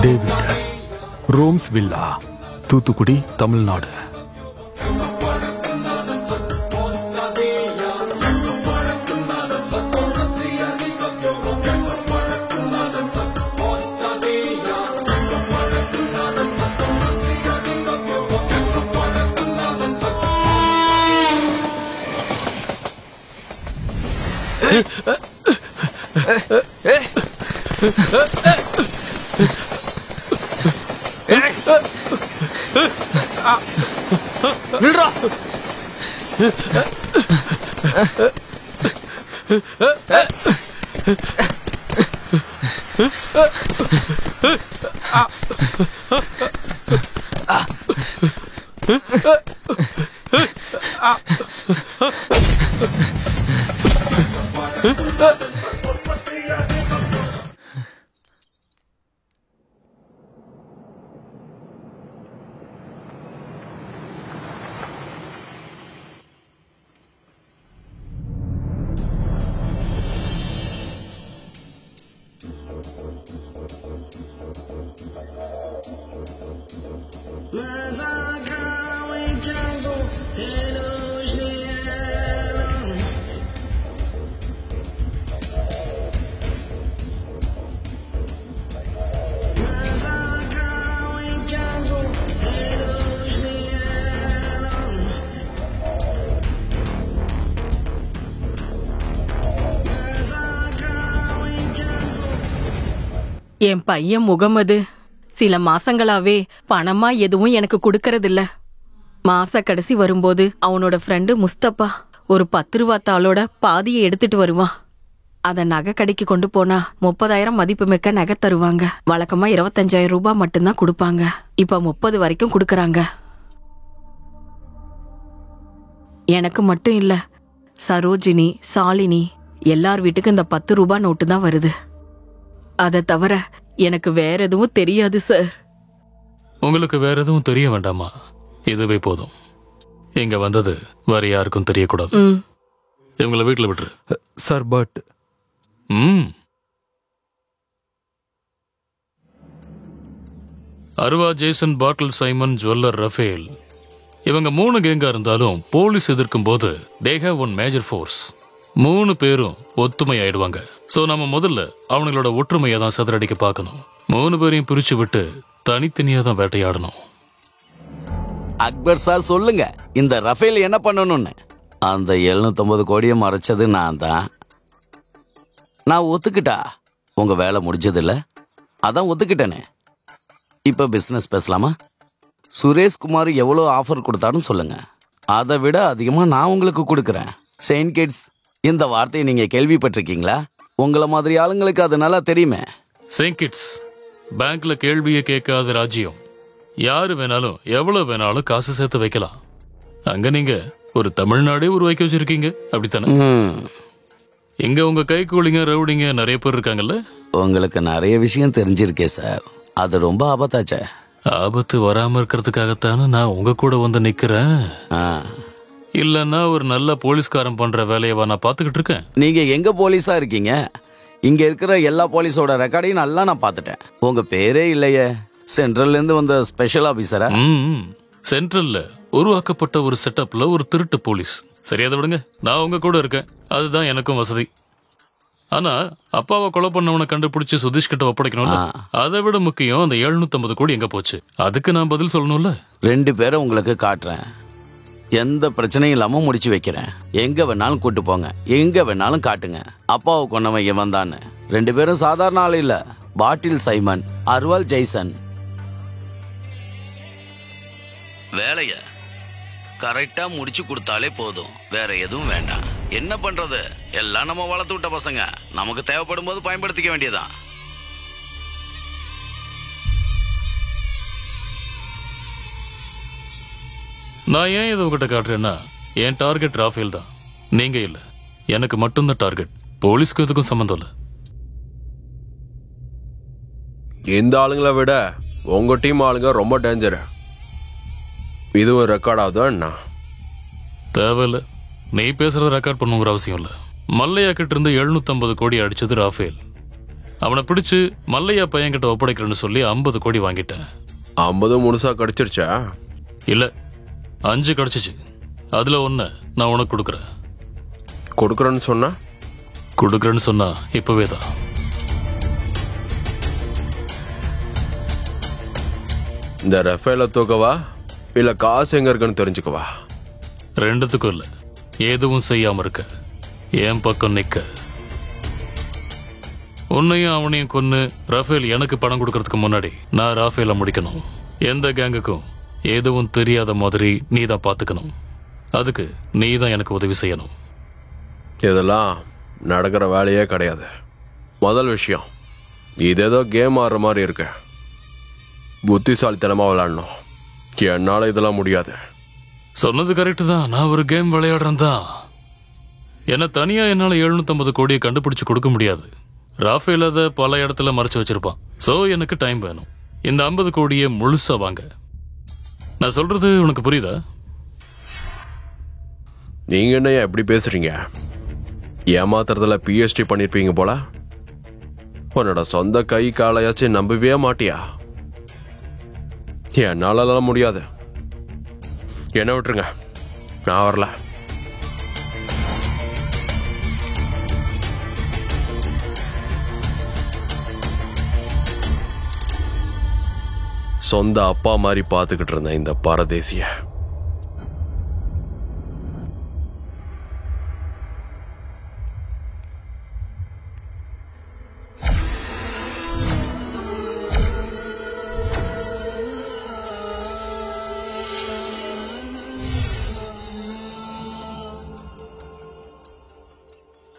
Speaker 8: David, ROMs villa, Thoothukudi, Tamil Nadu.
Speaker 17: நில்றா.
Speaker 2: என் பையன் முகமது சில மாசங்களாவே பணமா எதுவும் எனக்கு கொடுக்கறதில்ல. மாச கடைசி வரும்போது அவனோட ஃப்ரெண்டு முஸ்தபா ஒரு 10 ரூபா தாளோட பாதியை எடுத்துட்டு வருவான். அத நகை கடைக்கு கொண்டு போனா 30,000 மதிப்புமிக்க நகை தருவாங்க. வழக்கமா 25,000 ரூபாய் மட்டும்தான் கொடுப்பாங்க. இப்ப 30 வரைக்கும் கொடுக்கறாங்க. எனக்கு மட்டும் இல்ல, சரோஜினி, சாலினி எல்லார் வீட்டுக்கு இந்த 10 ரூபாய் நோட்டு தான் வருது. அத தவிர எனக்கு வேற எதுவும் தெரியாது சார்.
Speaker 12: உங்களுக்கு வேற எதுவும் தெரிய வேண்டாமா? இதுவே போதும். இங்க வந்தது வேற யாருக்கும் தெரியக்கூடாது. இவங்களை வீட்டுல விட்டுரு
Speaker 6: சார். பட்
Speaker 12: அருவா, ஜேசன், பாட்டில், சைமன், ஜுவல்லர், ரஃபேல் இவங்க 3 கேங்கா இருந்தாலும் போலீஸ் எதிர்க்கும் போது they have one major force. 3 பேரும் ஒத்துமை ஆயிடுவாங்க. சோ நம்ம முதல்ல அவங்களோட ஒற்றுமையை தான் சதுரடிக்க பார்க்கணும். 3 பேரையும் பிரிச்சு விட்டு தனித்தனியா தான் வேட்டையாடணும்.
Speaker 7: அக்பர் சார் சொல்லுங்க, இந்த ரஃபேல் என்ன பண்ணணும்னு? அந்த 750 கோடியை மறைச்சது நான் தான். நான் ஒத்துக்கிட்டா உங்க வேலை முடிஞ்சது இல்ல? அதான் ஒத்துக்கிட்டேனே. இப்ப பிசினஸ் பேசலாமா? சுரேஷ்குமார் எவ்வளவு ஆஃபர் கொடுத்தாலும் சொல்லுங்க, அதை விட அதிகமா நான் உங்களுக்கு கொடுக்குறேன். செயின்ட் கிட்ஸ், இந்த வார்த்தையை நீங்க கேள்விப்பட்டிருக்கீங்களா? உங்களை மாதிரி ஆளுங்களுக்கு அது நல்லா தெரியுமே.
Speaker 12: செயின்ட் கிட்ஸ் பேங்க்ல கேள்வியை கேட்காத ராஜ்யம். யாரு வேணாலும் எவ்வளவு வேணாலும் காசு சேர்த்து வைக்கலாம். அங்க நீங்க ஒரு தமிழ்நாடே உருவாக்கி வச்சிருக்கீங்க, அப்படித்தானே? இங்க உங்க கை கூலிங்க, ரவுடிங்க நிறைய பேர் இருக்காங்கல்ல.
Speaker 7: உங்களுக்கு நிறைய விஷயம் தெரிஞ்சிருக்கே சார். அது ரொம்ப ஆபத்தாச்சே.
Speaker 12: ஆபத்து வராம இருக்கிறதுக்காகத்தானே நான் உங்க கூட வந்து நிக்கிறேன். இல்லன்னா ஒரு நல்ல போலீஸ்காரன் பண்ற வேலையவா நான் பாத்துக்கிட்டு இருக்கேன்.
Speaker 7: நீங்க எங்க போலீஸா இருக்கீங்க? இங்க இருக்கிற எல்லா போலீஸோட ரெக்கார்டையும் நல்லா நான் பாத்துட்டேன். உங்க பேரே இல்லையே. சென்ட்ரல்ல இருந்து வந்த ஸ்பெஷல் ஆபீசரா?
Speaker 12: சென்ட்ரல்ல உருவாக்கப்பட்ட ஒரு செட்டப்ல ஒரு திருட்டு போலீஸ். சரியா விடுங்க, நான் உங்க கூட இருக்கேன். அதுதான் எனக்கும் வசதி. ஆனா அப்பாவை கொலை பண்ணவனை கண்டுபிடிச்சு சுதீஷ் கிட்ட ஒப்படைக்கணும்ல. அதை விட முக்கியம், அந்த 750 கோடி எங்க போச்சு? அதுக்கு நான் பதில் சொல்லணும்ல.
Speaker 7: 2 பேரை உங்களுக்கு காட்டுறேன். எந்த பிரச்சனையும் இல்லாம முடிச்சு வைக்கிறேன். எங்க வேணாலும் கூட்டு போங்க, எங்க வேணாலும் காட்டுங்க. அப்பாவை கொண்டவன் இவன் தான். 2 பேரும் சாதாரண ஆள் இல்ல. பாட்டில் சைமன், அர்வால் ஜெய்சன். வேலைய கரெக்டா முடிச்சு கொடுத்தாலே போதும், வேற எதுவும் வேண்டாம். என்ன பண்றது, எல்லாம் நம்ம வளர்த்து விட்ட பசங்க. நமக்கு தேவைப்படும் போது பயன்படுத்திக்க வேண்டியதான்.
Speaker 12: நான் ஏன் இதை உங்ககிட்ட காட்டுறேன்னா, என் டார்கெட் ராஃபேல் தான், நீங்க இல்ல. எனக்கு மட்டும்தான் டார்கெட். போலீஸ்க்கு எதுக்கும் சம்பந்தம் இல்ல.
Speaker 14: இந்த ஆளுங்களை விட உங்க டீம் ஆளுங்க ரொம்ப டேஞ்சர். இதுவும் ரெக்கார்ட் ஆகுதா என்ன?
Speaker 12: தேவையில்ல, நீ பேசுறத ரெக்கார்ட் பண்ணுங்கிற அவசியம் இல்ல. மல்லையா கிட்ட இருந்து 750 கோடி அடிச்சது ராஃபேல். அவனை பிடிச்சு மல்லையா பையன்கிட்ட ஒப்படைக்கிறேன்னு சொல்லி 50 கோடி வாங்கிட்டேன்.
Speaker 14: 50 முழுசா கிடைச்சிருச்சா?
Speaker 12: இல்ல, 5 கிடைச்சிச்சு. அதுல 1 நான் உனக்கு கொடுக்குறேன்.
Speaker 14: கொடுக்குறேன்னு சொன்னா?
Speaker 12: கொடுக்குறேன்னு சொன்னா இப்பவே தான்.
Speaker 14: இந்த ரஃபேல தூக்கவா இல்ல காசு எங்க இருக்குன்னு தெரிஞ்சுக்கவா?
Speaker 12: 2த்துக்கும் இல்ல. எதுவும் செய்யாம இருக்க, என் பக்கம் நிக்க. உன்னையும் அவனையும் கொன்னு ரஃபேல் எனக்கு பணம் கொடுக்கறதுக்கு முன்னாடி நான் ராஃபேல முடிக்கணும். எந்த கேங்குக்கும் எதுவும் தெரியாத மாதிரி நீ தான் பாத்துக்கணும். அதுக்கு நீ தான் எனக்கு உதவி செய்யணும்.
Speaker 14: இதெல்லாம் நடக்கிற வேலையே கிடையாது. முதல் விஷயம், இது ஏதோ கேம் ஆடுற மாதிரி இருக்கு. புத்திசாலித்தனமா விளையாடணும். என்னால இதெல்லாம் முடியாது.
Speaker 12: சொன்னது கரெக்ட் தான். நான் ஒரு கேம் விளையாடுறேன் தான். என்ன தனியா என்னால 750 கோடியை கண்டுபிடிச்சு கொடுக்க முடியாது. ராஃபேல் அதை பல இடத்துல மறைச்சு வச்சிருப்பான். சோ எனக்கு டைம் வேணும். இந்த 50 கோடியை முழுசா வாங்க. நான் சொல்றது உனக்கு புரியுதா?
Speaker 14: நீங்க என்ன எப்படி பேசுறீங்க? ஏமாத்துறதுல PhD பண்ணிருப்பீங்க போல. உன்னோட சொந்த கை காலையாச்சும் நம்பவே மாட்டியா? என்னால முடியாது. என்ன விட்டுருங்க, நான் வரல. சொந்த அப்பா மாதிரி பார்த்துக்கிட்டு இருந்தேன் இந்த பரதேசிய.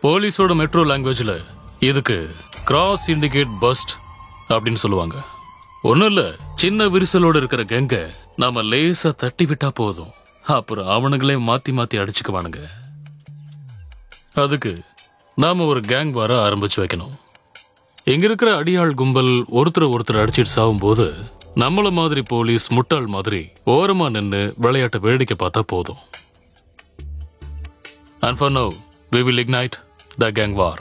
Speaker 12: போலீஸோட மெட்ரோ லாங்குவேஜ்ல இதுக்கு கிராஸ் இண்டிகேட் பஸ்ட் அப்படின்னு சொல்லுவாங்க. ஒன்னும் இல்ல, சின்ன விரிசலோட இருக்கிற கெங்க நாம லேசா தட்டி விட்டா போதும், அப்புறம் அவனுங்களே மாத்தி மாத்தி அடிச்சுக்குவானுங்க. அதுக்கு நாம ஒரு கேங் வார ஆரம்பிச்சு வைக்கணும். இங்க இருக்கிற அடியாள் கும்பல் ஒருத்தர் அடிச்சிட்டு சாகும் போது நம்மள மாதிரி போலீஸ் முட்டாள் மாதிரி ஓரமா நின்னு விளையாட்ட வேடிக்கை பார்த்தா போதும். And for now, we will ignite the gang war.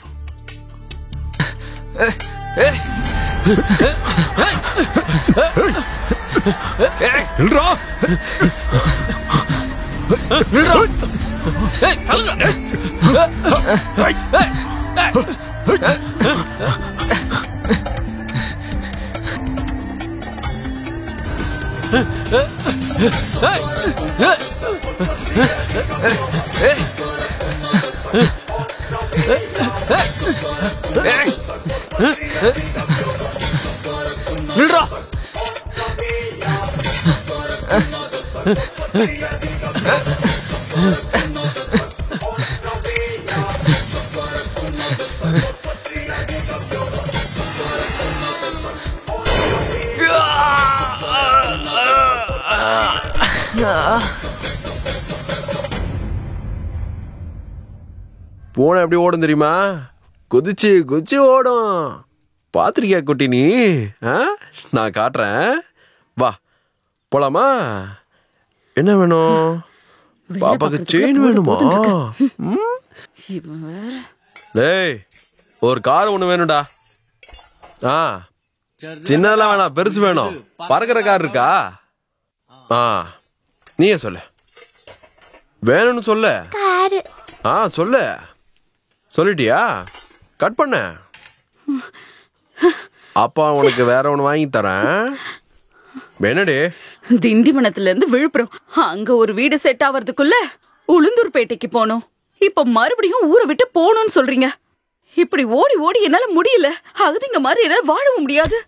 Speaker 14: பூனை எப்படி ஓடும் தெரியுமா? குதிச்சு குதிச்சு ஓடும். பாத்திரிக்கா குட்டி நீ? நான் காட்டுறேன், வா போலாமா? என்ன வேணும்? பாப்பாக்கு செயின் வேணுமா? டேய், ஒரு கார் ஒண்ணு வேணும்டா. சின்னதெல்லாம் வேணாம், பெருசு வேணும். பறக்கிற கார் இருக்கா? நீயே சொல்லு, வேணும்னு சொல்லு. சொல்லு. சொல்லிட்டியா? கட் பண்ண. அப்பா உனக்கு வேற ஒண்ணு வாங்கி தரேன். என்னடி?
Speaker 10: திண்டிவனத்துல இருந்து விழுப்புரம் அங்க ஒரு வீடு செட் ஆவறதுக்குள்ள உளுந்தூர்பேட்டைக்கு போனோம். இப்ப மறுபடியும் ஊரை விட்டு போகணும்னு சொல்றீங்க. இப்படி ஓடி ஓடி என்னால முடியல. அகதிங்க மாதிரி என்னால வாழவும் முடியாது.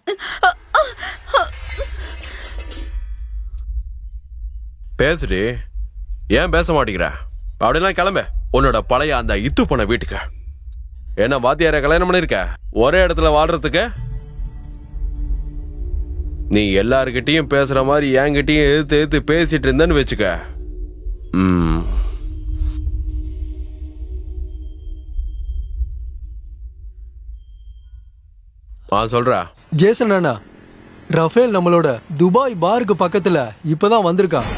Speaker 14: பேசுடி. ஏன் பேச மாட்டேங்கிற? அப்படிலாம் கிளம்ப உன்னோட பழைய அந்த இத்து போன வீட்டுக்கு. என்ன வாத்தியார கல்யாணம் பண்ணிருக்க ஒரே இடத்துல வாழ்றதுக்கு? நீ எல்லார்கிட்டயும் பேசுற மாதிரி என்கிட்டயும் எதிர்த்து பேசிட்டு இருந்தேன்னு வச்சுக்க. சொல்றா
Speaker 13: ஜேசன் அண்ணா, ரஃபேல் நம்மளோட துபாய் பாருக்கு பக்கத்துல இப்பதான் வந்திருக்கான்.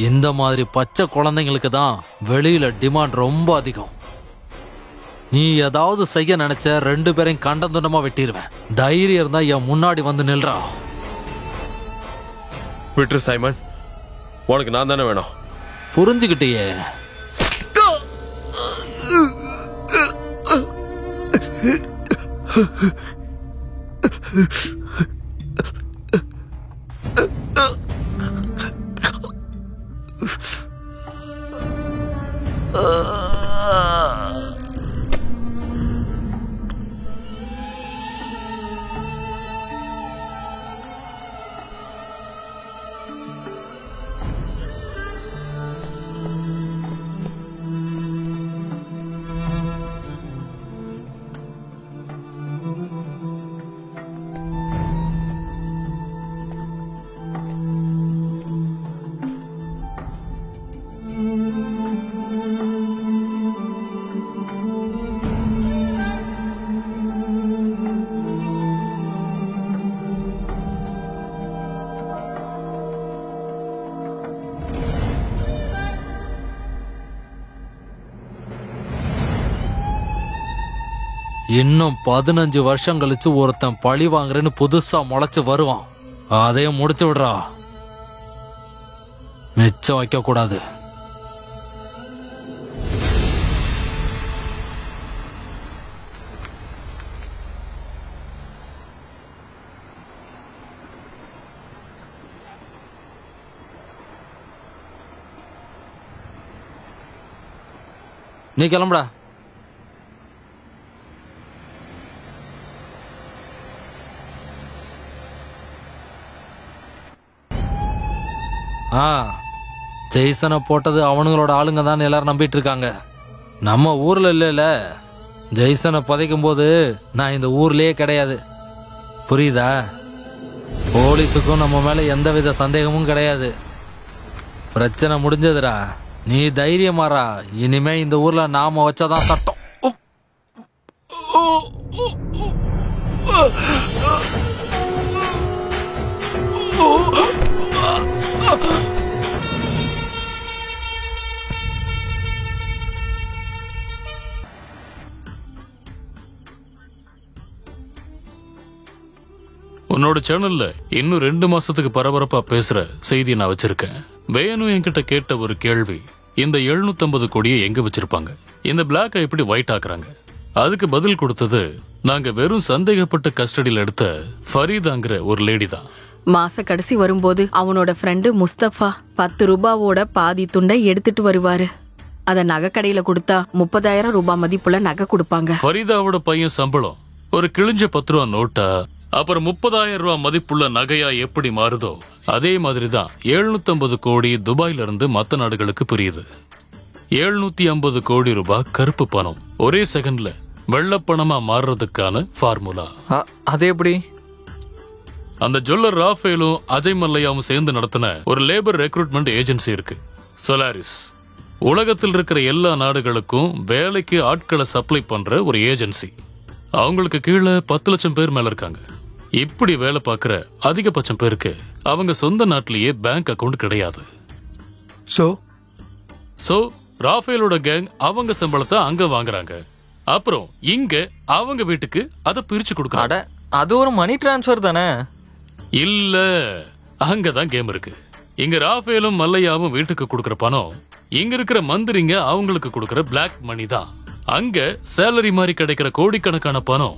Speaker 9: இந்த மாதிரி பச்சை குழந்தைங்களுக்கு தான் வெளியில டிமாண்ட் ரொம்ப அதிகம். நீ ஏதாவது செய்ய நினைச்ச 2 பேரையும் கண்டந்துண்டமா வெட்டிடுவேன். தைரியம் இருந்தா என் முன்னாடி வந்து நில்றா.
Speaker 14: விட்ரு சைமன், உனக்கு நான் தானே வேணும்.
Speaker 9: புரிஞ்சுக்கிட்டியே. இன்னும் 15 வருஷம் கழிச்சு ஒருத்தன் பழி வாங்குறேன்னு புதுசா முளைச்சு வருவான். அதையும் முடிச்சு விடுறா. மிச்சம் வைக்க கூடாது. நீ கிளம்புடா. ஜெய்சனை போட்டது அவனுங்களோட ஆளுங்க தான் எல்லாரும் நம்பிட்டு இருக்காங்க. நம்ம ஊர்ல இல்ல. ஜெய்சனை புதைக்கும் போது நான் இந்த ஊர்லயே கிடையாது. புரியுதா? போலீஸுக்கும் நம்ம மேல எந்தவித சந்தேகமும் கிடையாது. பிரச்சனை முடிஞ்சதுடா. நீ தைரியமாறா. இனிமே இந்த ஊர்ல நாம வச்சாதான் சட்டம்.
Speaker 12: உன்னோட சேனல்ல இன்னும் 2 மாசத்துக்கு பரபரப்பா பேசுற செய்தி நான் வச்சிருக்கேன். வேணு என்கிட்ட கேட்ட ஒரு கேள்வி, இந்த 750 கோடியை எங்க வச்சிருப்பாங்க, இந்த பிளாக்கை எப்படி ஒயிட் ஆக்குறாங்க? அதுக்கு பதில் கொடுத்தது நாங்க வெறும் சந்தேகப்பட்ட கஸ்டடியில் எடுத்த ஃபரீதாங்கிற ஒரு லேடி தான்.
Speaker 2: மாச கடைசி வரும்போது அவனோட ஃப்ரெண்டு முஸ்தபா 10 ரூபாவோட பாதி துண்டை எடுத்துட்டு வருவாரு. அத நகைக்கடையில கொடுத்தா 30,000 ரூபாய் மதிப்புள்ள நகை கொடுப்பாங்க.
Speaker 12: ஃபரீதாவோட பையன் சம்பளம் ஒரு கிழிஞ்ச 10 ரூபா நோட்டா, அப்புறம் 30,000 ரூபாய் மதிப்புள்ள நகையா எப்படி மாறுதோ அதே மாதிரிதான் 750 கோடி துபாயில இருந்து மத்த நாடுகளுக்கு புரியுது. 750 கோடி ரூபாய் கருப்பு பணம் ஒரே செகண்ட்ல வெள்ளப்பணமா மாறுறதுக்கான ஃபார்முலா.
Speaker 17: அது எப்படி?
Speaker 12: அந்த ஜுவல்லர் ராஃபேலும் அஜய் மல்லையாவும் சேர்ந்து நடத்தின ஒரு லேபர் ரெக்ரூட்மெண்ட் ஏஜென்சி இருக்கு, சோலாரிஸ். உலகத்தில் இருக்கிற எல்லா நாடுகளுக்கும் வேலைக்கு ஆட்களை சப்ளை பண்ற ஒரு ஏஜென்சி. அவங்களுக்கு கீழே 10 லட்சம் பேர் மேல இருக்காங்க. இப்படி வேலை பார்க்கிற அதிகபட்சம் பேருக்கு அவங்க சொந்த நாட்டிலேயே பேங்க் அக்கவுண்ட் கிடையாது. சோ ராஃபேலோட கேங் அவங்க சம்பளத்தை அங்க வாங்குறாங்க, அப்புறம் இங்க அவங்க வீட்டுக்கு அதை பிரிச்சு கொடுக்கறாங்க.
Speaker 17: அது ஒரு மணி டிரான்ஸ்ஃபர் தானே?
Speaker 12: இல்ல, அங்கதான் கேம் இருக்கு. இங்க ராஃபேலும் மல்லையாவும் வீட்டுக்கு கொடுக்கற பணம் இங்க இருக்கிற மந்திரிங்க அவங்களுக்கு கொடுக்கற பிளாக் மணி தான். அங்க சேலரி மாதிரி கிடைக்கிற கோடிக்கணக்கான பணம்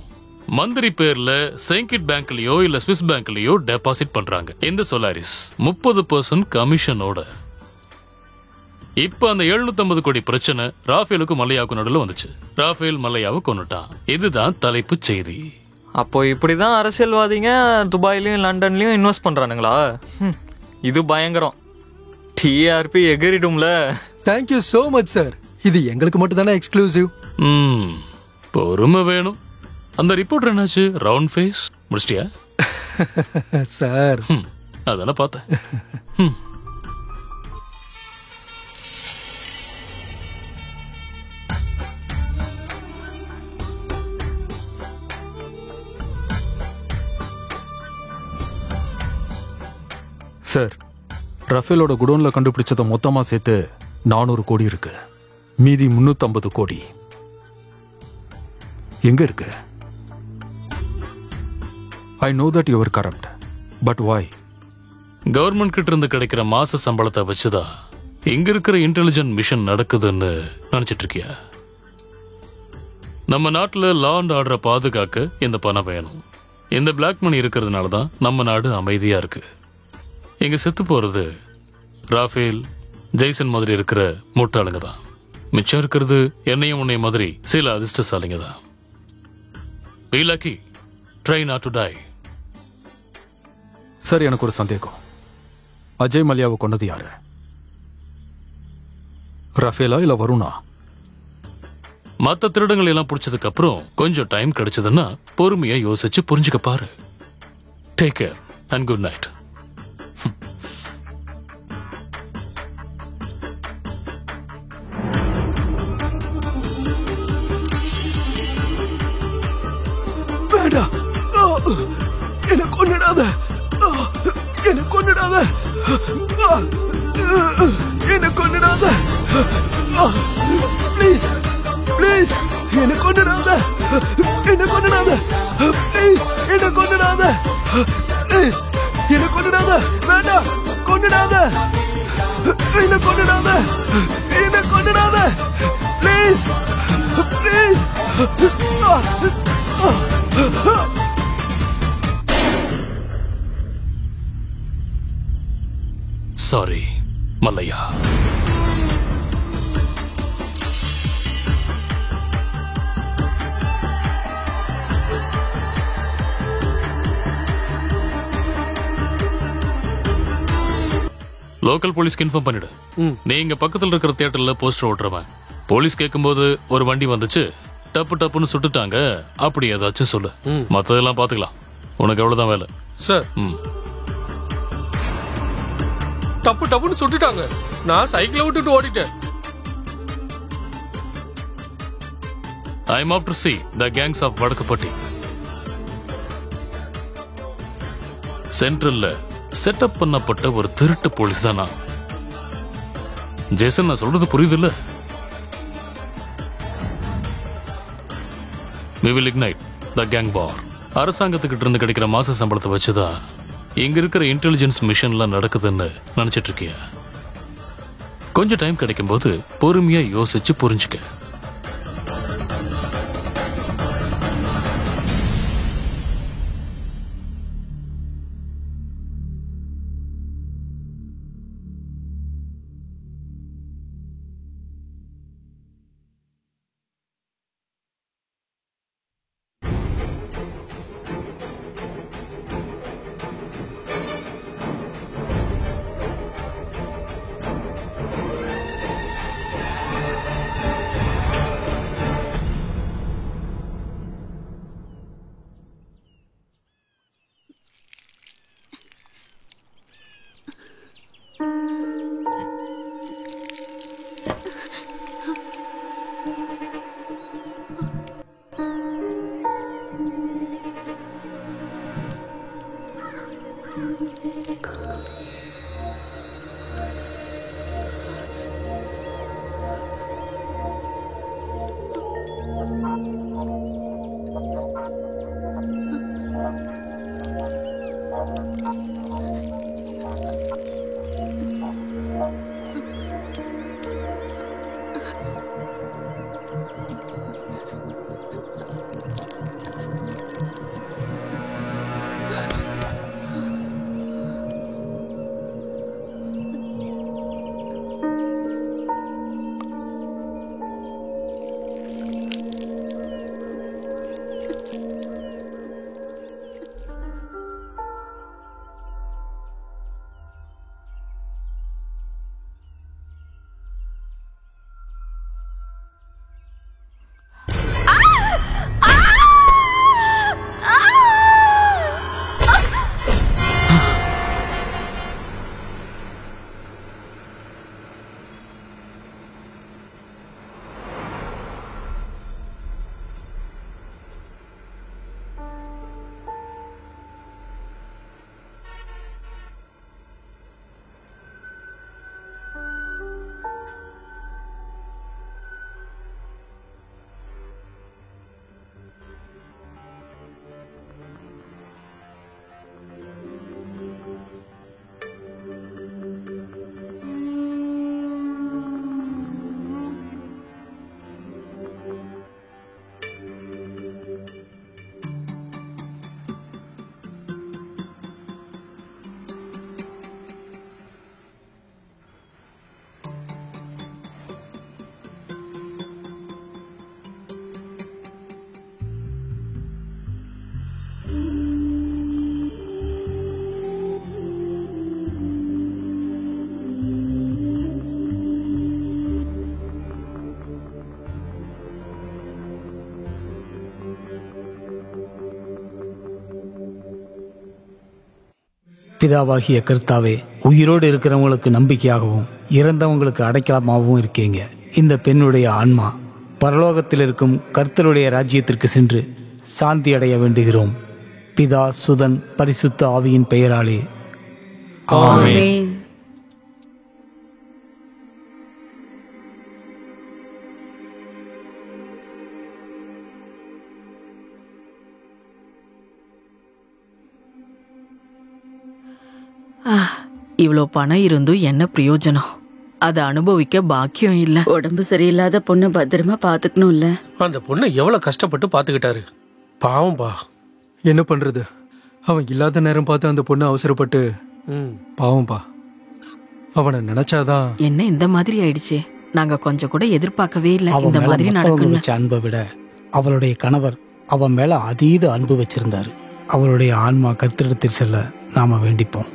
Speaker 12: மந்திரி பேர்ல செங்கிட் பேங்க்லயோ இல்ல ஸ்விஸ் பேங்க்லயோ டெபாசிட் பண்றாங்க இந்த சோலாரிஸ் 30% கமிஷனோட. இப்ப அந்த 750 கோடி பிரச்சனை ராஃபேலுக்கும் மல்லையாவுக்கும் நடுவில் வந்துச்சு. ராஃபேல் மல்லையாவை கொன்னுட்டான். இதுதான் தலைப்பு செய்தி.
Speaker 17: அப்போ இப்படிதான் அரசியல்வாதிங்க துபாயிலயும் லண்டன்லயும் இன்வெஸ்ட் பண்றானுங்களா? இது பயங்கரம். டிஆர்பி எகிரிடும்ல.
Speaker 13: Thank you so much sir. இது எங்களுக்கு மட்டும் தானே எக்ஸ்க்ளூசிவ்.
Speaker 12: பொறுமை வேணும். அந்த ரிப்போர்ட் என்னாச்சு? ரவுண்ட் ஃபேஸ் முடிச்சிட்டியா
Speaker 13: சார்?
Speaker 12: அதெல்லாம் பார்த்தேன்.
Speaker 8: சார், ரஃபேலோட குடோன்ல கண்டுபிடிச்சத மொத்தமா சேர்த்து 400 கோடி இருக்கு. மீதி 350 கோடி எங்க இருக்கு? I know that you are corrupt, but why?
Speaker 12: Government கிட்ட இருந்து கிடைக்கிற மாச சம்பளத்தை வச்சுதான் இங்க இருக்கிற இன்டெலிஜென்ட் மிஷன் நடக்குதுன்னு நினைச்சிட்டு இருக்கியா? நம்ம நாட்டுல லா அண்ட் ஆர்டரை பாதுகாக்க இந்த பணம் வேணும். இந்த பிளாக் மணி இருக்கிறதுனால தான் நம்ம நாடு அமைதியா இருக்கு. இங்க செத்து போறது ராஃபேல், ஜெய்சன் மாதிரி இருக்கிற முட்டாளுங்க தான். மிச்சம் இருக்கிறது என்னையும் உன்னை மாதிரி சில அதிர்ஷ்டசாலிங்க தான். Be lucky. Try not to die.
Speaker 8: Sir, எனக்கு ஒரு சந்தேகம். அஜய் மல்யாவை கொன்னது யாரு? ரஃபேலா இல்ல வருணா?
Speaker 12: மத்த திருடங்கள் எல்லாம் பிடிச்சதுக்கு அப்புறம் கொஞ்சம் டைம் கிடைச்சதுன்னா பொறுமையா யோசிச்சு புரிஞ்சுக்க பாரு. Take care and good night.
Speaker 6: என்ன கொன்னிடாத, என்ன கொன்னிடாத, என்ன கொன்னிடாத, ப்ளீஸ் ப்ளீஸ் என்ன கொன்னிடாத, என்ன கொன்னிடாத, ப்ளீஸ் என்ன கொன்னிடாத, ப்ளீஸ் என்ன கொன்னிடாத, வேண்டாம் கொன்னிடாத, என்ன கொன்னிடாத, என்ன கொன்னிடாத, please please.
Speaker 12: Sorry Mallaiya. Local போலீஸ்க்கு இன்ஃபார்ம் பண்ணிடு. நீங்க பக்கத்துல இருக்கிற தியேட்டர்ல போஸ்டர் ஓட்டுறவன். போலீஸ் கேட்கும்போது ஒரு வண்டி வந்துச்சு, டப்பு டப்புன்னு சுட்டுட்டாங்க, அப்படி ஏதாச்சும் சொல்லு. மத்ததெல்லாம் பாத்துக்கலாம். உனக்கு எவ்வளவுதான் வேலை
Speaker 4: சார். டப்பு டப்புன்னு சுட்டுட்டாங்க, நான் சைக்கிளை விட்டுட்டு ஓடிட்டேன்.
Speaker 12: I am after see the gangs of Vadakkupatti. சென்ட்ரல்ல செட்டப் பண்ணப்பட்ட ஒரு திருட்டு போலீஸ் தான் நான். ஜேசன், நான் சொல்றது புரியுது இல்ல? We will ignite the gang war. அரசாங்கத்துக்கிட்ட இருந்து கிடைக்கிற மாச சம்பளத்தை வச்சுதான் இங்க இருக்கிற இன்டெலிஜென்ஸ் மிஷன்லாம் நடக்குதுன்னு நினைச்சிட்டு இருக்கியா? கொஞ்சம் டைம் கிடைக்கும் போது பொறுமையா யோசிச்சு புரிஞ்சுக்க.
Speaker 15: பிதாவாகிய கர்த்தாவே, உயிரோடு இருக்கிறவங்களுக்கு நம்பிக்கையாகவும் இறந்தவங்களுக்கு அடைக்கலமாகவும் இருக்கீங்க. இந்த பெண்ணுடைய ஆன்மா பரலோகத்தில் இருக்கும் கர்த்தருடைய ராஜ்யத்திற்கு சென்று சாந்தி அடைய வேண்டுகிறோம். பிதா, சுதன், பரிசுத்த ஆவியின் பெயராலே ஆமென்.
Speaker 2: இவ்வளோ பணம் இருந்தும் என்ன பிரயோஜனம்? அதை அனுபவிக்க பாக்கியம் இல்ல.
Speaker 10: உடம்பு சரியில்லாத பொண்ணு பத்திரமா பாத்துக்கணும்ல.
Speaker 4: அந்த பொண்ணை எவ்வளவு கஷ்டப்பட்டு பாத்துக்கிட்டாரு. பாவம்பா.
Speaker 13: என்ன பண்றது? அவன் இல்லாத நேரம் பார்த்து அந்த பொண்ணு அவசரப்பட்டு பாவம்பா. அவனை நினைச்சாதான்.
Speaker 2: என்ன இந்த மாதிரி ஆயிடுச்சு? நாங்க கொஞ்சம் கூட எதிர்பார்க்கவே இல்ல
Speaker 15: அவன்
Speaker 2: இந்த
Speaker 15: மேல
Speaker 2: மாதிரி
Speaker 15: மத்தவங்க
Speaker 2: நடக்கும்.
Speaker 15: வச்ச அன்பை விட அவளுடைய கணவர் அவன் மேல அதீத அன்பு வச்சிருந்தாரு. அவளுடைய ஆன்மா கர்த்தரிடத்தில் செல்ல நாம வேண்டிப்போம்.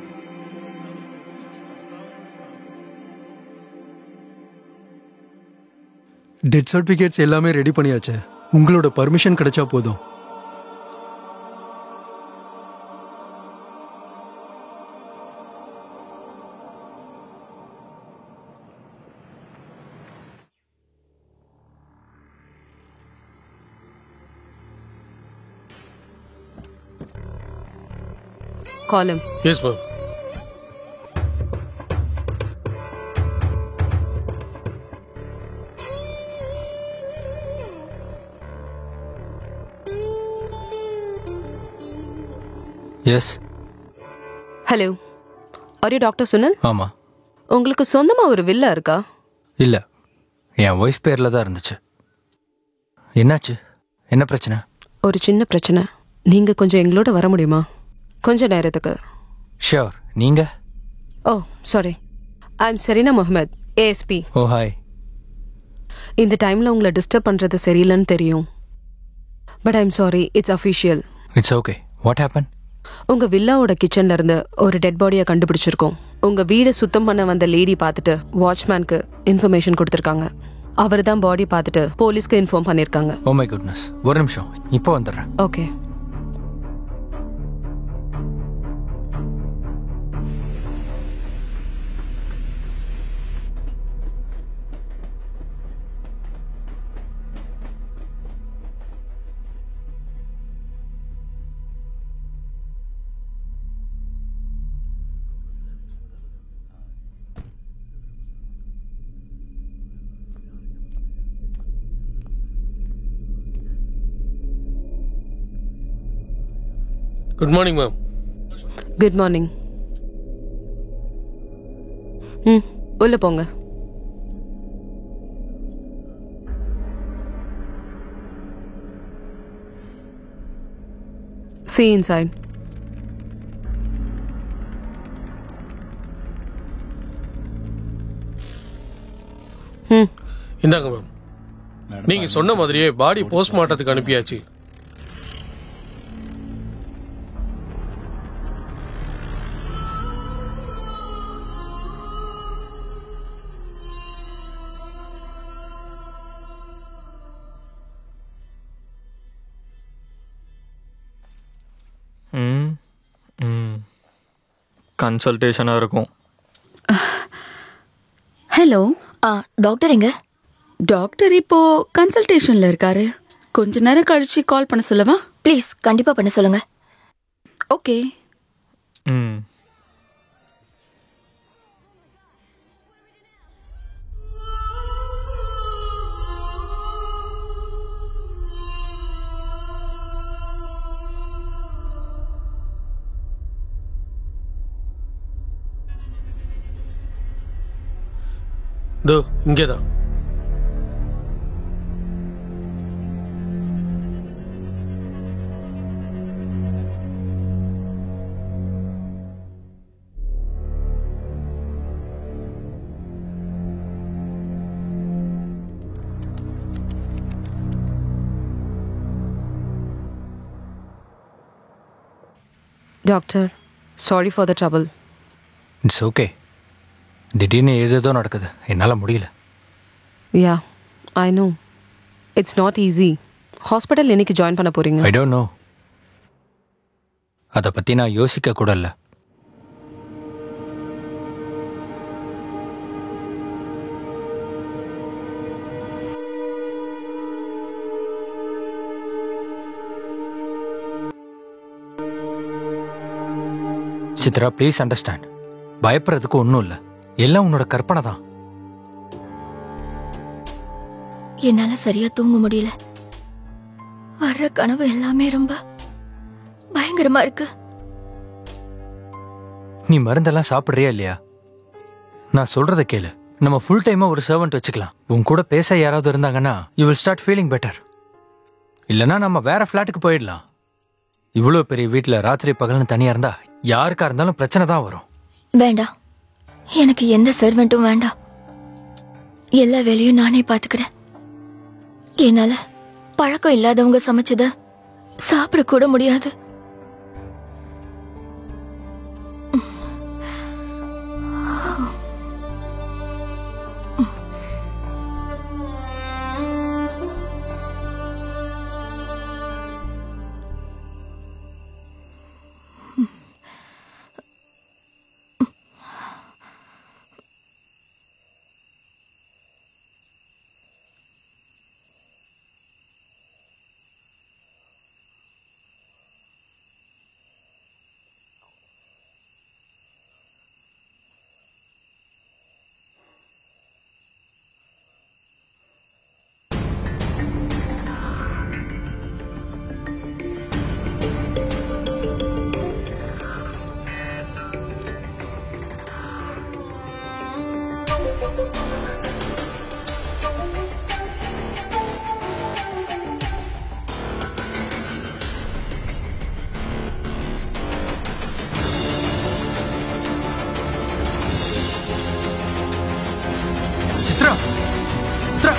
Speaker 13: டெத் சர்டிபிகேட்ஸ் எல்லாமே ரெடி பண்ணியாச்சு. உங்களோட பர்மிஷன் கிடைச்சா போதும்.
Speaker 18: Call him.
Speaker 4: Yes, ma'am.
Speaker 19: Yes.
Speaker 18: Hello, are you doctor Sunil?
Speaker 19: ஆமாம்.
Speaker 18: உங்களுக்கு சொந்தமாக ஒரு வில்லா இருக்கா?
Speaker 19: இல்லை, என் ஒய்ஃப் பேரில் தான் இருந்துச்சு. என்னாச்சு? என்ன பிரச்சனை?
Speaker 18: ஒரு சின்ன பிரச்சனை. நீங்கள் கொஞ்சம் எங்களோட வர முடியுமா? கொஞ்ச நேரத்துக்கு.
Speaker 19: ஷியோர். நீங்கள்?
Speaker 18: Oh sorry, I am Serena Mohammed, ASP.
Speaker 19: Oh hi.
Speaker 18: இந்த டைமில் உங்களை டிஸ்டர்ப் பண்ணுறது சரியில்லைன்னு தெரியும். But I am sorry, it's official.
Speaker 19: It's okay. What happen?
Speaker 18: உங்க வில்லாவோட கிச்சன்ல இருந்து ஒரு டெட் பாடியை கண்டுபிடிச்சிருக்கோம். உங்க வீடு சுத்தம் பண்ண வந்த லேடி பார்த்துட்டு வாட்ச்மேனுக்கு இன்ஃபர்மேஷன் கொடுத்துருக்காங்க. அவர் தான் பாடி பார்த்துட்டு போலீஸ்க்கு இன்ஃபார்ம் பண்ணிருக்காங்க.
Speaker 19: Oh my goodness. ஒரு நிமிஷம், இப்போ வந்துடுறேன்.
Speaker 18: Okay.
Speaker 4: Good morning ma'am.
Speaker 18: Good morning. உள்ள போங்க. See inside.
Speaker 4: இந்தாங்க மேம். நீங்க சொன்ன மாதிரியே பாடி போஸ்ட்மார்ட்டத்துக்கு அனுப்பியாச்சு.
Speaker 17: கன்சல்டேஷனாக இருக்கும்.
Speaker 10: ஹலோ,
Speaker 16: டாக்டர் எங்க?
Speaker 10: டாக்டர் இப்போ கன்சல்டேஷன்ல இருக்காரு. கொஞ்ச நேரம் கழிச்சு கால் பண்ண சொல்லவா?
Speaker 16: ப்ளீஸ், கண்டிப்பா பண்ண சொல்லுங்க.
Speaker 10: ஓகே.
Speaker 4: தோ இங்கேதான்.
Speaker 18: Doctor, sorry for the trouble.
Speaker 19: It's okay. திடீர்னு ஏதேதோ நடக்குது, என்னால் முடியல.
Speaker 18: Yeah, I know. It's not easy. Hospital இன்னைக்கு ஜாயின் பண்ண போறீங்க.
Speaker 19: I don't know. அதை பற்றி நான் யோசிக்க கூட இல்லை. Chitra please understand. பயப்படுறதுக்கு ஒன்றும் இல்லை, எல்லாம் உன்னோட கற்பனை தான்.
Speaker 16: என்னால சரியா தூங்க முடியல. வர்ற கனவு எல்லாமே ரொம்ப பயங்கரமா இருக்கு.
Speaker 19: நீ மருந்தெல்லாம் சாப்பிட்றியா இல்லையா? நான் சொல்றத கேளு. நம்ம ஃபுல் டைமா ஒரு சர்வெண்ட் வச்சுக்கலாம். உன் கூட பேச யாராவது இருந்தாங்கன்னா you will start feeling better. இல்லைன்னா நம்ம வேற ஃபிளாட்டுக்கு போயிடலாம். இவ்வளோ பெரிய வீட்டில் ராத்திரி பகல்னு தனியா இருந்தா யாருக்கா இருந்தாலும் பிரச்சனை தான் வரும்.
Speaker 16: வேண்டாம், எனக்கு எந்த சர்வெண்ட்டும் வேண்டாம். எல்லா வேலையும் நானே பாத்துக்கிறேன். என்னால பழக்கம் இல்லாதவங்க சமைச்சத சாப்பிட கூட முடியாது.
Speaker 19: சித்ரா, சித்ரா.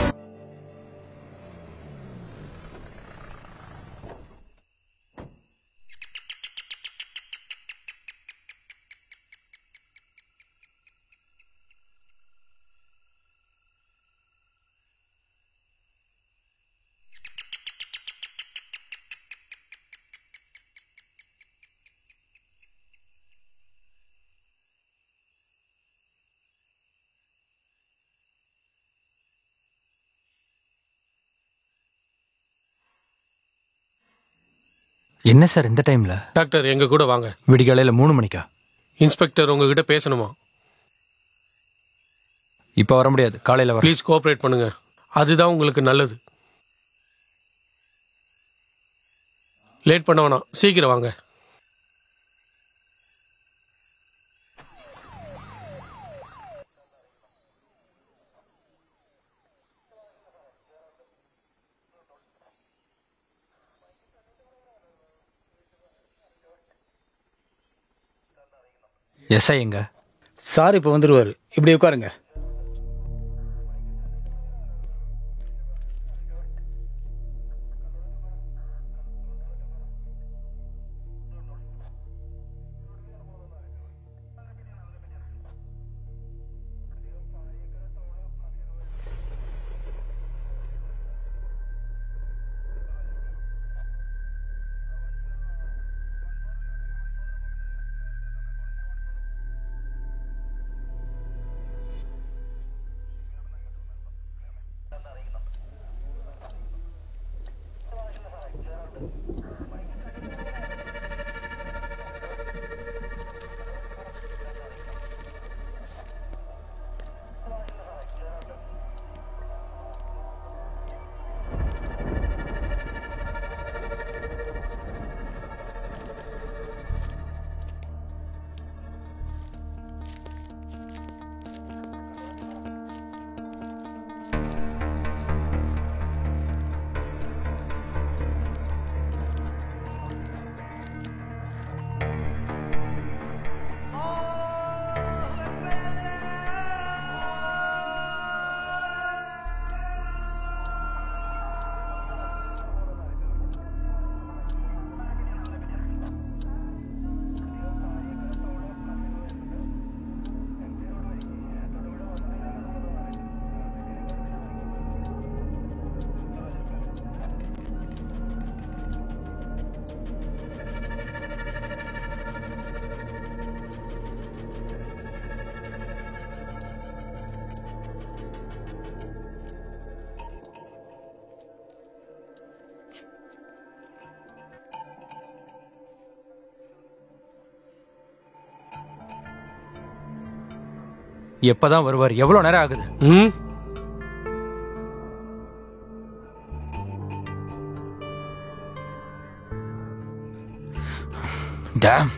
Speaker 19: என்ன சார் இந்த டைம்ல?
Speaker 4: டாக்டர் எங்க கூட வாங்க.
Speaker 19: விடிகாலையில 3 மணிக்கா?
Speaker 4: இன்ஸ்பெக்டர் உங்ககிட்ட பேசணுமா?
Speaker 19: இப்ப வர முடியாது, காலையில வர.
Speaker 4: ப்ளீஸ் கோஆபரேட் பண்ணுங்க, அதுதான் உங்களுக்கு நல்லது. லேட் பண்ண வேணாம், சீக்கிரம் வாங்க.
Speaker 19: எஸ்ஐ எங்க?
Speaker 15: சார் இப்போ வந்துருவாரு, இப்படி உட்காருங்க.
Speaker 19: எப்பதான் வருவார்? எவ்வளவு நேரம் ஆகுது? டேம்.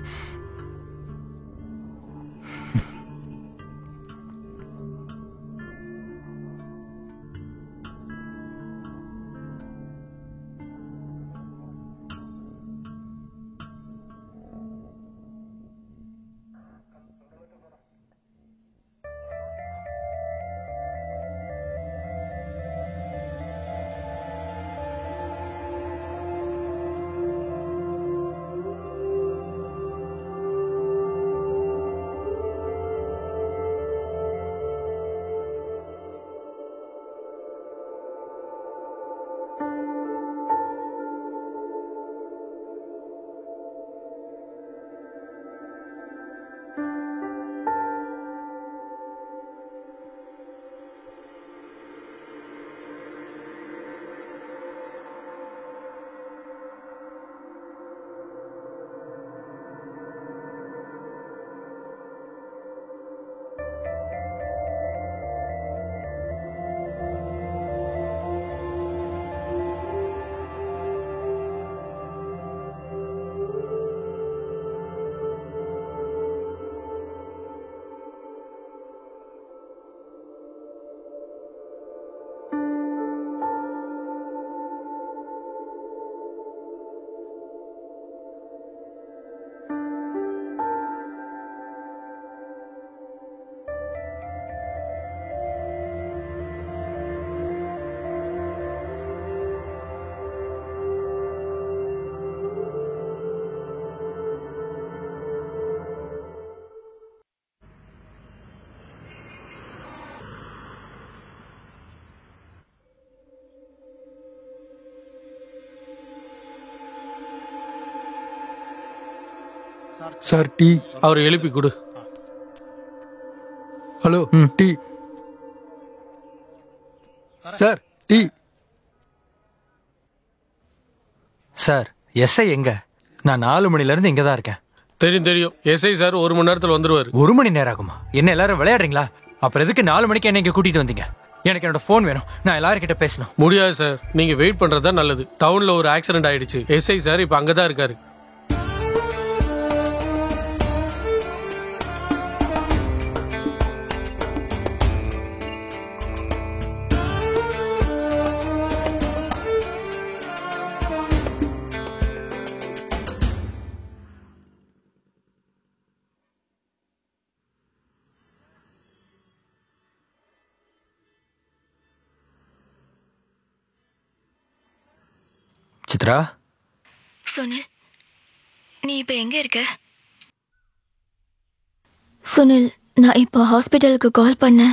Speaker 13: Sir tea.
Speaker 4: அவர் எழுப்பி கொடு.
Speaker 13: Hello tea. Sir tea.
Speaker 19: Sir SI எங்க? நான் 4 மணில இருந்து இங்க தான் இருக்கேன்.
Speaker 4: தெரியும் தெரியும். எஸ்ஐ சார் 1 மணி நேரத்துல வந்துருவாரு.
Speaker 19: 1 மணி நேரம் ஆகுமா? என்ன எல்லாரும் விளையாடுறீங்களா? அப்புறம் எதுக்கு 4 மணிக்கு என்ன இங்க கூட்டிட்டு வந்தீங்க? எனக்கு என்னோட போன் வேணும். நான் எல்லார்கிட்ட பேசணும்.
Speaker 4: முடியாது சார், நீங்க வெயிட் பண்றதா நல்லது. டவுன்ல ஒரு ஆக்சிடென்ட் ஆயிடுச்சு. எஸ்ஐ சார் இப்ப அங்கதான் இருக்காரு.
Speaker 19: சித்ரா.
Speaker 16: சுனில், நீ இப்ப எங்க இருக்க? சுனில், நான் இப்போ ஹாஸ்பிட்டலுக்கு கால் பண்ணேன்.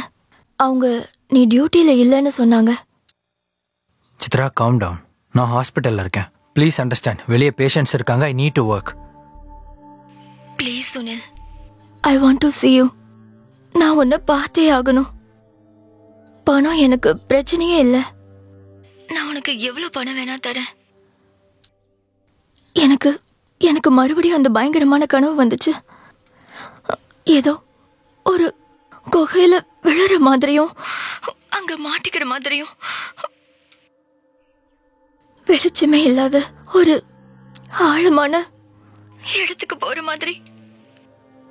Speaker 16: அவங்க நீ டியூட்டில இல்லைன்னு சொன்னாங்க.
Speaker 19: Chitra, calm down. நான் ஹாஸ்பிட்டல்ல இருக்கேன். Please understand. வெளியே பேஷண்ட்ஸ் இருக்காங்க. I need to work.
Speaker 16: Please Sunil, I want to see you. நான் உன்னை பார்த்தே ஆகணும். பணம் எனக்கு பிரச்சனையே இல்லை. நான் உனக்கு எவ்வளவு பணம் வேணா தரேன். எனக்கு மறுபடியும் அந்த பயங்கரமான கனவு வந்துச்சு. ஏதோ ஒரு குகையில விழற மாதிரியும் அங்க மாட்டிக்கிற மாதிரியும் வெளிச்சமே இல்லாத ஒரு ஆழமான இடத்துக்கு போற மாதிரி.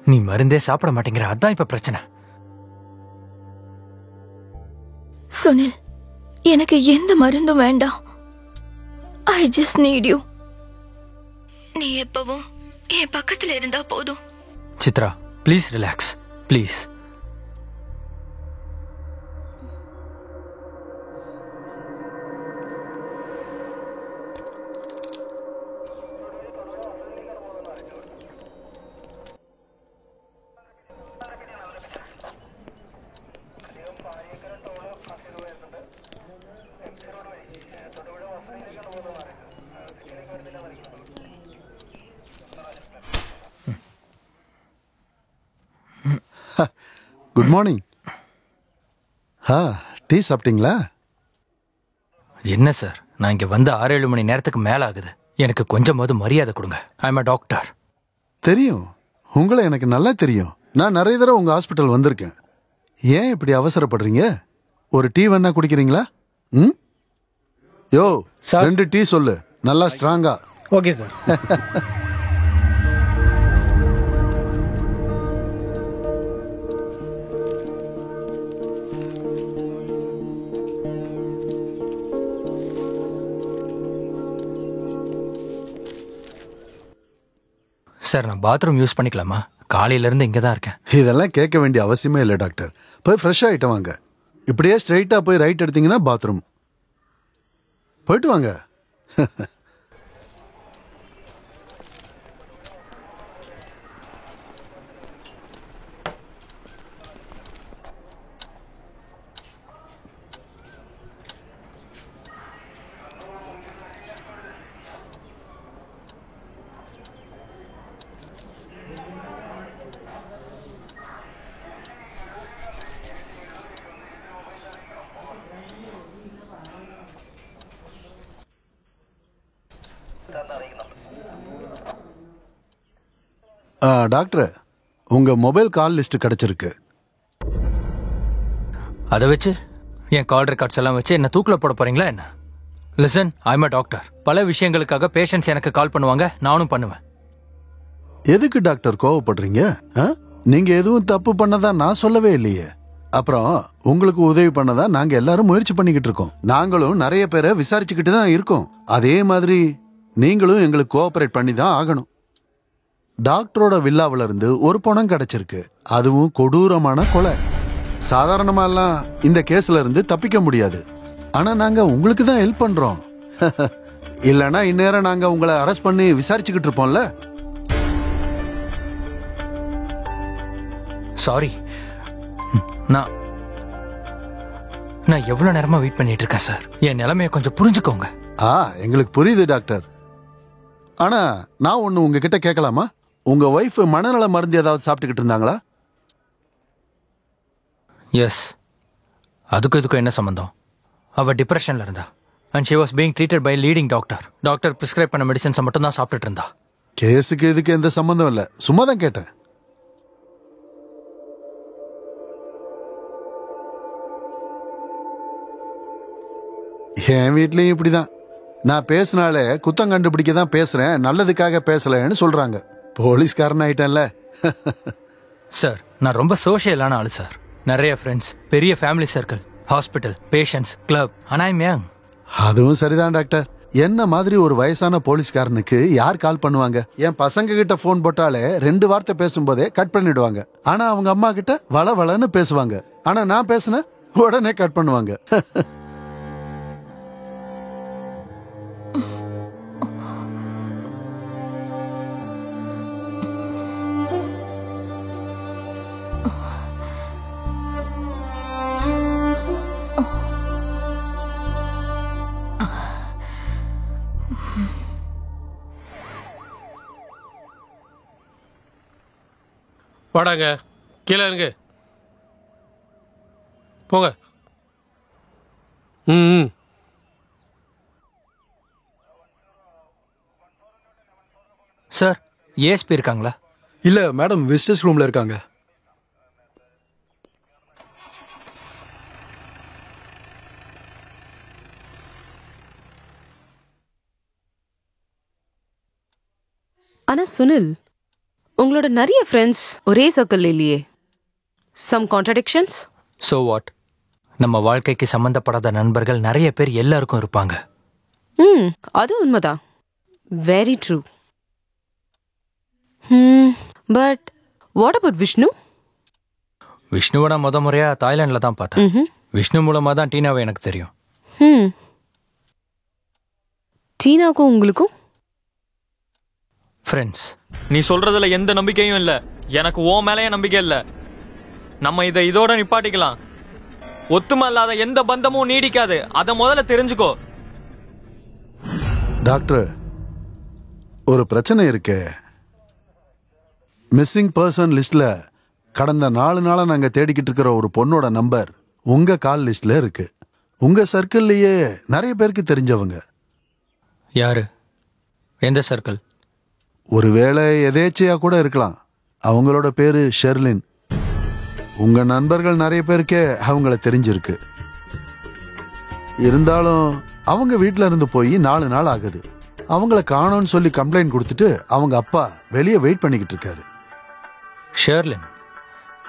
Speaker 19: நீ மருந்தே சாப்பிட மாட்டேங்கிற, அதான் இப்ப பிரச்சனை.
Speaker 16: சுனில், எனக்கு எந்த மருந்தும் வேண்டாம். I just need you. நீ எப்பவும் என் பக்கத்துல இருந்தா போதும்.
Speaker 19: Chitra, please relax. Please.
Speaker 5: Good morning. Tea சாப்பிட்டீங்களா?
Speaker 19: என்ன சார், நான் இங்க வந்து 6-7 மணி நேரத்துக்கு மேல ஆகுது. எனக்கு கொஞ்சமாவது மரியாதை கொடுங்க. I am a doctor.
Speaker 5: தெரியும், உங்களை எனக்கு நல்லா தெரியும். நான் நிறைய தடவை உங்க ஹாஸ்பிட்டல் வந்திருக்கேன். ஏன் இப்படி அவசரப்படுறீங்க? ஒரு டீ வேணா குடிக்கிறீங்களா? ம், யோ 2 டீ சொல்லு, நல்லா ஸ்ட்ராங்கா.
Speaker 15: Okay sir.
Speaker 19: சார் நான் பாத்ரூம் யூஸ் பண்ணிக்கலாமா? காலையிலேருந்து இங்கே தான் இருக்கேன்.
Speaker 5: இதெல்லாம் கேட்க வேண்டிய அவசியமே இல்லை டாக்டர். போய் ஃப்ரெஷ் ஆகிட்டு வாங்க. இப்படியே ஸ்ட்ரைட்டாக போய் ரைட் எடுத்தீங்கன்னா பாத்ரூம். போயிட்டு வாங்க. டாக்டர், உங்க மொபைல் கால் லிஸ்ட் கிடைச்சிருக்கு.
Speaker 19: அதை வச்சு என் கால் ரெக்கார்ட்ஸ் எல்லாம் வச்சு என்ன தூக்கில் போட போறீங்களா என்ன? Listen, I'm a doctor. பல விஷயங்களுக்காக பேஷண்ட்ஸ் எனக்கு கால் பண்ணுவாங்க, நானும் பண்ணுவேன்.
Speaker 5: எதுக்கு டாக்டர் கோவப்படுறீங்க? நீங்க எதுவும் தப்பு பண்ணதா நான் சொல்லவே இல்லையே. அப்புறம் உங்களுக்கு உதவி பண்ணதா நாங்க எல்லாரும் முயற்சி பண்ணிக்கிட்டு இருக்கோம். நாங்களும் நிறைய பேரை விசாரிச்சுக்கிட்டு தான் இருக்கோம். அதே மாதிரி நீங்களும் எங்களுக்கு கோஆபரேட் பண்ணி தான் ஆகணும். டாக்டரோட வில்லாவில இருந்து ஒரு பணம் கிடைச்சிருக்கு. அதுவும் கொடூரமான கொலை. சாதாரணமாலாம் இந்த கேஸ்ல இருந்து தப்பிக்க முடியாது. ஆனா நாங்க உங்களுக்கு தான் ஹெல்ப் பண்றோம். இல்லனா இந்நேரம் நாங்க உங்களை அரெஸ்ட் பண்ணி விசாரிச்சுக்கிட்டு இருப்போம்ல.
Speaker 19: சாரி, நான் எவ்வளவு நேரமா வெயிட் பண்ணிட்டு இருக்கேன் சார். என் நிலைமையை கொஞ்சம் புரிஞ்சுக்கோங்க.
Speaker 5: எங்களுக்கு புரியுது டாக்டர். ஆனா நான் ஒண்ணு உங்ககிட்ட கேட்கலாமா? உங்க ஒய்ஃப் மனநல மருந்து ஏதாவது சாப்பிட்டுக்கிட்டு இருந்தாங்களா?
Speaker 19: எஸ். அதுக்கும் இதுக்கும் என்ன சம்பந்தம்? அவ டிப்ரெஷன்ல இருந்தா. And she was being treated by leading doctor. Doctor prescribe பண்ண மெடிசன்ஸை மட்டும் தான் சாப்பிட்டுட்டு இருந்தா.
Speaker 5: கேஸுக்கு இதுக்கு எந்த சம்பந்தம் இல்லை, சும்மா தான் கேட்டேன். என் வீட்லயும் இப்படிதான். நான் பேசினாலே குத்தம் கண்டுபிடிக்க தான் பேசுறேன், நல்லதுக்காக பேசலன்னு சொல்றாங்க. போலீஸ்காரன் ஆயிட்டேன்ல.
Speaker 19: சார், நான் ரொம்ப சோஷியலான ஆளு சார். நிறைய ஃப்ரெண்ட்ஸ், பெரிய family circle, hospital, patients, club. ஆனா ஐம் யங்.
Speaker 5: அதுவும் சரிதான் டாக்டர். என்ன மாதிரி ஒரு வயசான போலீஸ்காரனுக்கு யார் கால் பண்ணுவாங்க? என் பசங்க கிட்ட போன் போட்டாலே 2 வார்த்தை பேசும்போதே கட் பண்ணிடுவாங்க. ஆனா அவங்க அம்மா கிட்ட வள வளன்னு பேசுவாங்க. ஆனா நான் பேசின உடனே கட் பண்ணுவாங்க.
Speaker 4: வாடாங்க, கீழே இருங்க. போங்க. ம்.
Speaker 19: சார், ஏஎஸ்பி இருக்காங்களா?
Speaker 13: இல்ல மேடம், விசிட்டர்ஸ் ரூம்ல இருக்காங்க.
Speaker 18: ஆனா சுனில், உங்களோட நிறைய ஃப்ரெண்ட்ஸ் ஒரே சர்க்கிள் இல்லையே. Some contradictions.
Speaker 19: So what? நம்ம வாழ்க்கைக்கு சம்பந்தப்படாத நண்பர்கள் நிறைய பேர் எல்லாருக்கும் இருப்பாங்க.
Speaker 18: அது உண்மைதான். Very true. But what about Vishnu?
Speaker 19: விஷ்ணுவோட முறையா தாய்லாந்துல தான் பார்த்தேன். விஷ்ணு மூலமா தான் டீனாவை எனக்கு தெரியும்.
Speaker 18: டீனாக்கும் உங்களுக்கும்
Speaker 19: ஃப்ரெண்ட்ஸ்.
Speaker 17: நீ சொல்றதுல எந்த நம்பிக்கையும் இல்ல. எனக்கு ஓ மேலேயே நம்பிக்கை இல்ல. நம்ம இதோட நிப்பாட்டிக்கலாம். ஒத்துமை இல்லாத எந்த பந்தமும் நீடிக்காது. அத முதல்ல தெரிஞ்சுக்கோ.
Speaker 5: டாக்டர், ஒரு பிரச்சனை இருக்கு. மிஸ்ஸிங் பர்சன் லிஸ்ட்ல கடந்த 4 நாளா நாங்க தேடிக்கிட்டு இருக்கிற ஒரு பொண்ணோட நம்பர் உங்க கால் லிஸ்ட்ல இருக்கு. உங்க சர்க்கிள்லயே நிறைய பேருக்கு தெரிஞ்சவங்க.
Speaker 19: யாரு? எந்த சர்க்கிள்?
Speaker 5: ஒருவேளை எதேச்சையா கூட இருக்கலாம். அவங்களோட பேரு ஷெர்லின். உங்க நண்பர்கள் நிறைய பேருக்கே அவங்கள தெரிஞ்சிருக்கு. இருந்தாலும் அவங்க வீட்ல இருந்து போய் 4 நாள் ஆகுது. அவங்கள காணோம்னு சொல்லி கம்ப்ளைண்ட் கொடுத்துட்டு அவங்க அப்பா வெளியே வெயிட் பண்ணிக்கிட்டு இருக்காரு.
Speaker 19: ஷெர்லின்,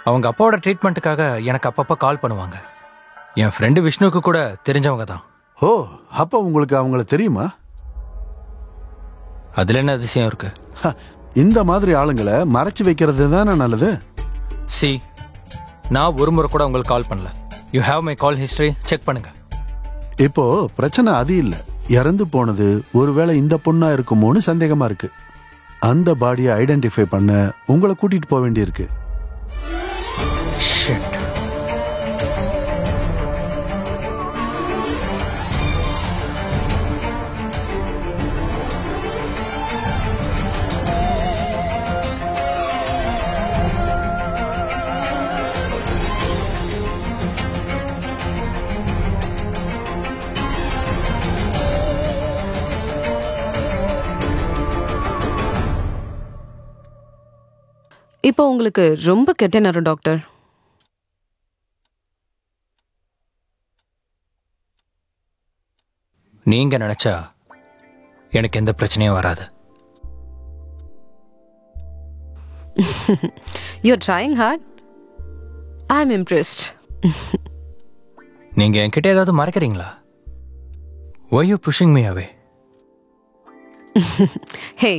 Speaker 19: அவங்க அப்பாவோட ட்ரீட்மெண்ட்டுக்காக எனக்கு அப்பப்போ கால் பண்ணுவாங்க. என் ஃப்ரெண்டு விஷ்ணுவுக்கு கூட தெரிஞ்சவங்க தான்.
Speaker 5: ஓ, அப்போ உங்களுக்கு அவங்கள தெரியுமா?
Speaker 19: அதுல என்ன அதிசயம் இருக்கு?
Speaker 5: இந்த மாதிரி ஆளுங்களை மறைச்சு வைக்கிறது தானே நல்லது.
Speaker 19: சி, நான் ஒரு முறை கூட உங்களுக்கு கால் பண்ணல. You have my call history, check பண்ணுங்க.
Speaker 5: இப்போ பிரச்சனை அது இல்ல, இறந்து போனது ஒருவேளை இந்த பொண்ணா இருக்குமோன்னு சந்தேகமா இருக்கு. அந்த பாடியை ஐடென்டிஃபை பண்ண உங்களை கூட்டிட்டு போக வேண்டியிருக்கு.
Speaker 18: இப்போ உங்களுக்கு ரொம்ப கெட்ட நேரம் டாக்டர்.
Speaker 19: நீங்க நினைச்சா எனக்கு எந்த பிரச்சனையும் வராது.
Speaker 18: You're trying hard. I'm impressed.
Speaker 19: நீங்க என்கிட்ட ஏதாவது மறைக்கிறீங்களா? Why you pushing me away?
Speaker 18: ஹே,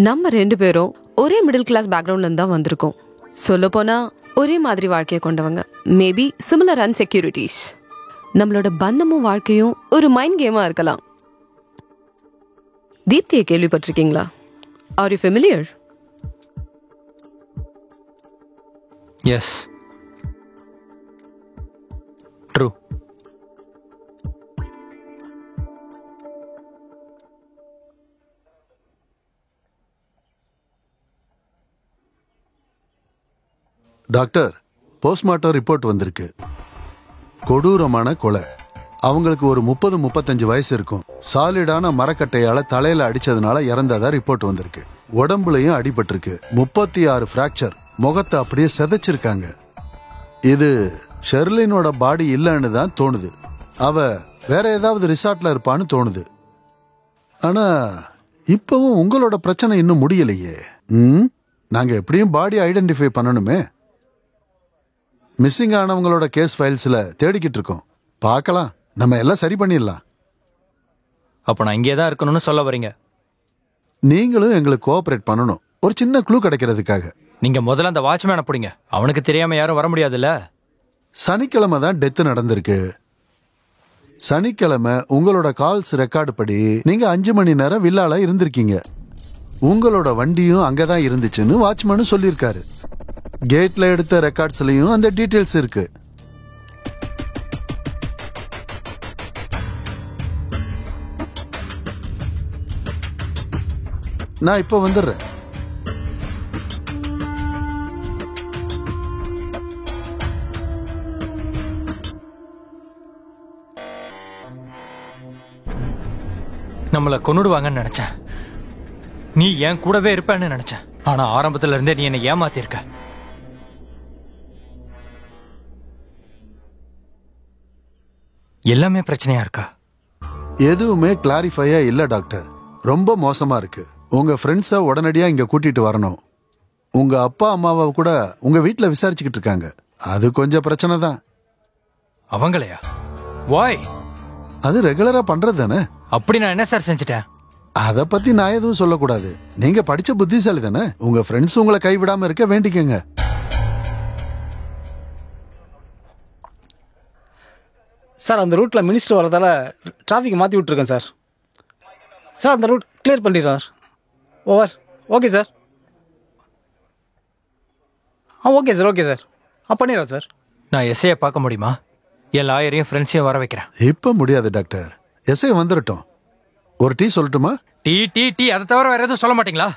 Speaker 18: நம்ம 2 பேரும் ஒரே மிடில் கிளாஸ் பேக்ரவுண்ட்ல இருந்து தான் வந்திருக்கோம். சொல்ல போனா ஒரே மாதிரி வாழ்க்கையை கொண்டவங்க. Maybe similar insecurities. நம்மளோட பந்தமும் வாழ்க்கையும் ஒரு மைண்ட் கேமா இருக்கலாம். தீப்தியை கேள்விப்பட்டிருக்கீங்களா? Are you familiar?
Speaker 19: Yes, true.
Speaker 5: Doctor, postmortem report வந்திருக்கு. கொடூரமான கொலை. அவங்களுக்கு ஒரு 30-35 வயசு இருக்கும். சாலிடான மரக்கட்டையால தலையில அடிச்சதுனால இறந்ததா ரிப்போர்ட் வந்திருக்கு. உடம்புலயும் அடிபட்டிருக்கு. 36 பிராக்சர். முகத்தை அப்படியே செதைச்சிருக்காங்க. இது ஷெர்லினோட பாடி இல்லைன்னு தான் தோணுது. அவ வேற ஏதாவது ரிசார்ட்ல இருப்பான்னு தோணுது. ஆனா இப்பவும் உங்களோட பிரச்சனை இன்னும் முடியலையே. நாங்க எப்படியும் பாடி ஐடென்டிஃபை பண்ணணுமே. மிஸ்ஸிங் ஆனவங்களோட கேஸ் ஃபைல்ஸ்ல தேடிக்கிட்டு இருக்கோம். பார்க்கலாம், நம்ம எல்லாம் சரி பண்ணிடலாம்.
Speaker 19: அப்ப நான் இங்கே தான் இருக்கணும்னு சொல்ல வரீங்க?
Speaker 5: நீங்களும் எங்களுக்கு கோஆபரேட் பண்ணணும், ஒரு சின்ன க்ளூ கிடைக்கிறதுக்காக.
Speaker 19: நீங்க முதல்ல அந்த வாட்ச்மேனை பிடிங்க. அவனுக்கு தெரியாம யாரும் வர முடியாதுல்ல.
Speaker 5: சனிக்கிழமை தான் டெத்து நடந்திருக்கு. சனிக்கிழமை உங்களோட கால்ஸ் ரெக்கார்டு படி நீங்க 5 மணி நேரம் வில்லால இருந்திருக்கீங்க. உங்களோட வண்டியும் அங்கதான் இருந்துச்சுன்னு வாட்ச்மேனும் சொல்லியிருக்காரு. கேட்ல எடுத்த ரெக்கார்ட்ஸ்லயும் அந்த டீடைல்ஸ் இருக்கு. நான் இப்ப வந்துடுறேன்.
Speaker 19: நம்மள கொன்னுடுவாங்கன்னு நினைச்சேன். நீ என் கூடவே இருப்பேன்னு நினைச்சேன். ஆனா ஆரம்பத்துல இருந்தே நீ என்னை ஏமாத்திருக்க. எல்லாமே பிரச்சனையா இருக்கா?
Speaker 5: எதுவுமே கிளாரிஃபையா இல்ல டாக்டர். ரொம்ப மோசமா இருக்கு. உங்க ஃப்ரெண்ட்ஸை உடனடியா இங்க கூட்டிட்டு வரணும். உங்க அப்பா அம்மாவை கூட உங்க வீட்டுல விசாரிச்சுக்கிட்டு இருக்காங்க. அது கொஞ்சம் பிரச்சனை தான்.
Speaker 19: அவங்களையா? வாய்?
Speaker 5: அது ரெகுலரா பண்றது தானே.
Speaker 19: அப்படி நான் என்ன சார் செஞ்சுட்டேன்?
Speaker 5: அத பத்தி நான் எதுவும் சொல்லக்கூடாது. நீங்க படிச்ச புத்திசாலி தானே. உங்க ஃப்ரெண்ட்ஸ் உங்களை கைவிடாம இருக்க வேண்டிக்கங்க.
Speaker 15: சார், அந்த ரூட்ல மினிஸ்டர் வரதால டிராஃபிக் மாற்றி விட்டுருக்கேன் சார். சார், அந்த ரூட் கிளியர் பண்ணிடுறேன் sir. Over. Okay sir. Okay sir. Okay sir. பண்ணிடுறேன் சார்.
Speaker 19: நான் எஸ்ஐயை பார்க்க முடியுமா? என் லாயரையும் ஃப்ரெண்ட்ஸையும் வர வைக்கிறேன்.
Speaker 5: இப்ப முடியாது டாக்டர். எஸ்ஐ வந்துடட்டும். ஒரு டீ சொல்லட்டுமா?
Speaker 19: டீ டீ டீ அதை தவிர வேற எதுவும் சொல்ல மாட்டீங்களா?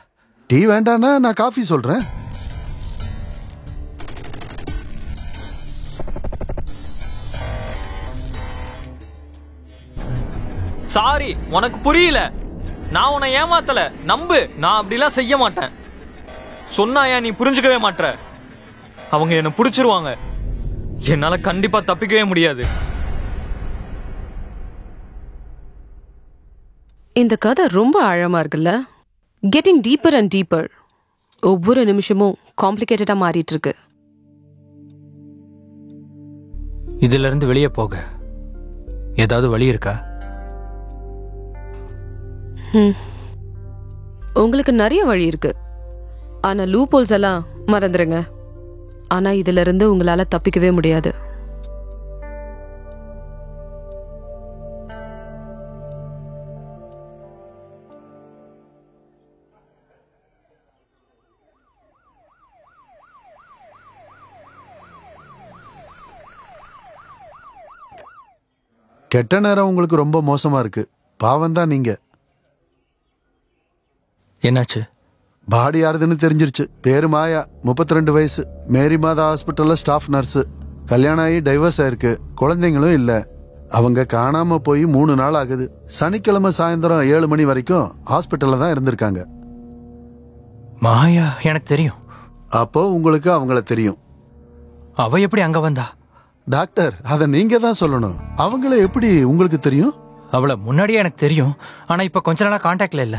Speaker 5: டீ வேண்டானா நான் காஃபி சொல்றேன்.
Speaker 17: சாரி, உனக்கு புரியல. நான் உன்னை ஏமாத்தல, நம்பு. நான் அப்படிலாம் செய்ய மாட்டேன். சொன்னாயா நீ புரிஞ்சுக்கவே மாட்ட. அவங்க என்ன புடிச்சிருவாங்க. என்னால கண்டிப்பா தப்பிக்கவே முடியாது.
Speaker 18: இந்த கதை ரொம்ப ஆழமா இருக்குல்ல? Getting deeper and deeper. ஒவ்வொரு நிமிஷமும் காம்ப்ளிகேட்டடா மாறிட்டு இருக்கு.
Speaker 19: இதுல இருந்து வெளியே போக ஏதாவது வழி இருக்கா?
Speaker 18: உங்களுக்கு நிறைய வழி இருக்கு. ஆனா லூப் ஹோல்ஸ் எல்லாம் மறந்துருங்க. ஆனா இதுல இருந்து உங்களால தப்பிக்கவே முடியாது.
Speaker 5: கெட்ட நேரம் உங்களுக்கு ரொம்ப மோசமா இருக்கு. பாவம் தான் நீங்க.
Speaker 19: என்னாச்சு?
Speaker 5: பாடி யாருதுன்னு தெரிஞ்சிருச்சு. பேரு மாயா, 32 வயசு, மேரி மாதா ஹாஸ்பிட்டல்ல ஸ்டாஃப் நர்ஸு. கல்யாணம் ஆகி டைவர்ஸ் ஆயிருக்கு. குழந்தைங்களும் இல்ல. அவங்க காணாம போய் 3 நாள் ஆகுது. சனிக்கிழமை சாயந்தரம் 7 மணி வரைக்கும் ஹாஸ்பிட்டல்ல தான் இருந்திருக்காங்க.
Speaker 19: மாயா எனக்கு தெரியும்.
Speaker 5: அப்போ உங்களுக்கு அவங்கள தெரியும்.
Speaker 19: அவ எப்படி அங்க வந்தா?
Speaker 5: டாக்டர், அதை நீங்க தான் சொல்லணும். அவங்கள எப்படி உங்களுக்கு தெரியும்?
Speaker 19: அவளை முன்னாடியே எனக்கு தெரியும். ஆனா இப்ப கொஞ்ச நாளா கான்டாக்ட்ல இல்ல.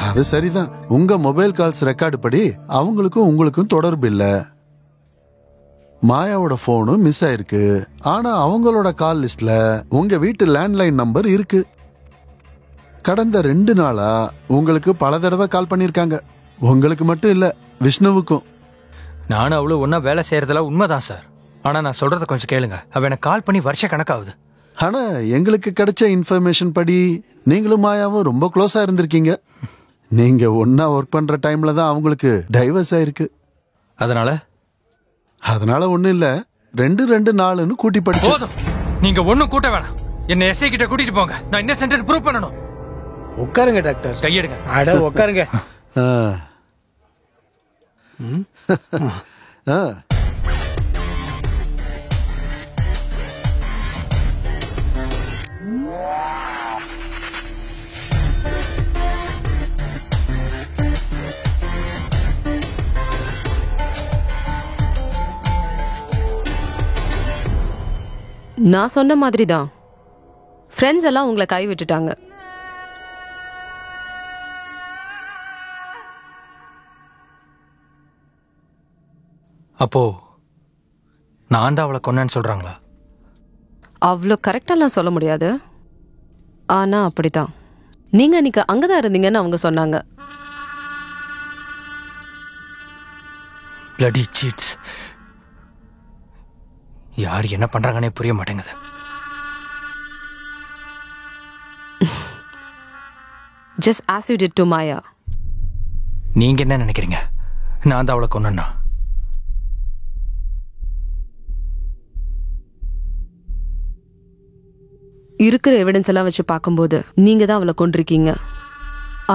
Speaker 5: அது சரிதான். உங்க மொபைல் கால்ஸ் ரெக்கார்டு படி அவங்களுக்கும் உங்களுக்கும் தொடர்பு இல்ல. மாயாவோட போனும் மிஸ் ஆயிருக்கு. ஆனா அவங்களோட கால் லிஸ்ட்ல உங்க வீட்டு லேண்ட்லைன் நம்பர் இருக்கு. கடந்த 2 நாளா உங்களுக்கு பல தடவை கால் பண்ணிருக்காங்க. உங்களுக்கு மட்டும் இல்ல, விஷ்ணுவுக்கும்.
Speaker 19: நானும் அவளும் ஒன்னா வேலை செய்யறதுல உண்மைதான் சார். ஆனா நான் சொல்றத கொஞ்சம் கேளுங்க. அவ எனக்கு கால் பண்ணி வருஷ கணக்காகுது.
Speaker 5: ஆனா எங்களுக்கு கிடைச்ச இன்ஃபர்மேஷன் படி நீங்களும் மாயாவும் ரொம்ப க்ளோஸா இருந்திருக்கீங்க. நீங்க ஒன்னா ஒர்க் பண்ற டைம்ல தான் அவங்களுக்கு டைவர்ஸ் ஆயிருக்கு. அதனால ஒண்ணும் இல்ல, 2-2-4ன்னு கூட்டி படிச்சு.
Speaker 19: போதும், நீங்க ஒண்ணும் கூட்ட வேணாம். என்ன எஸ்ஐ கிட்ட கூட்டிட்டு போங்க. நான் இன்னசென்ட் ப்ரூவ் பண்ணணும்.
Speaker 15: உட்காருங்க டாக்டர்.
Speaker 19: கையெடுங்க.
Speaker 15: அட உட்காருங்க.
Speaker 18: நான் சொன்ன மாதிரி தான். ஃப்ரெண்ட்ஸ் எல்லாம் உங்களை கை விட்டுட்டாங்க.
Speaker 19: அப்போ நான் தான் அவளை கொன்னேன்னு சொல்றாங்களா?
Speaker 18: அவ்வளோ கரெக்டாலாம் சொல்ல முடியாது. ஆனா அப்படிதான். நீங்க அன்னைக்கு அங்கதான் இருந்தீங்கன்னு அவங்க சொன்னாங்க.
Speaker 19: bloody cheats. யார் என்ன பண்றாங்கன்னே புரிய மாட்டேங்குது.
Speaker 18: Just as you did to Maya.
Speaker 19: நீங்க என்ன நினைக்கிறீங்க? நான் தான் அவளை கொன்னேன்னா?
Speaker 18: இருக்கிற எவிடன்ஸ் எல்லாம் வச்சு பார்க்கும்போது நீங்க தான் அவளை கொண்டிருக்கீங்க.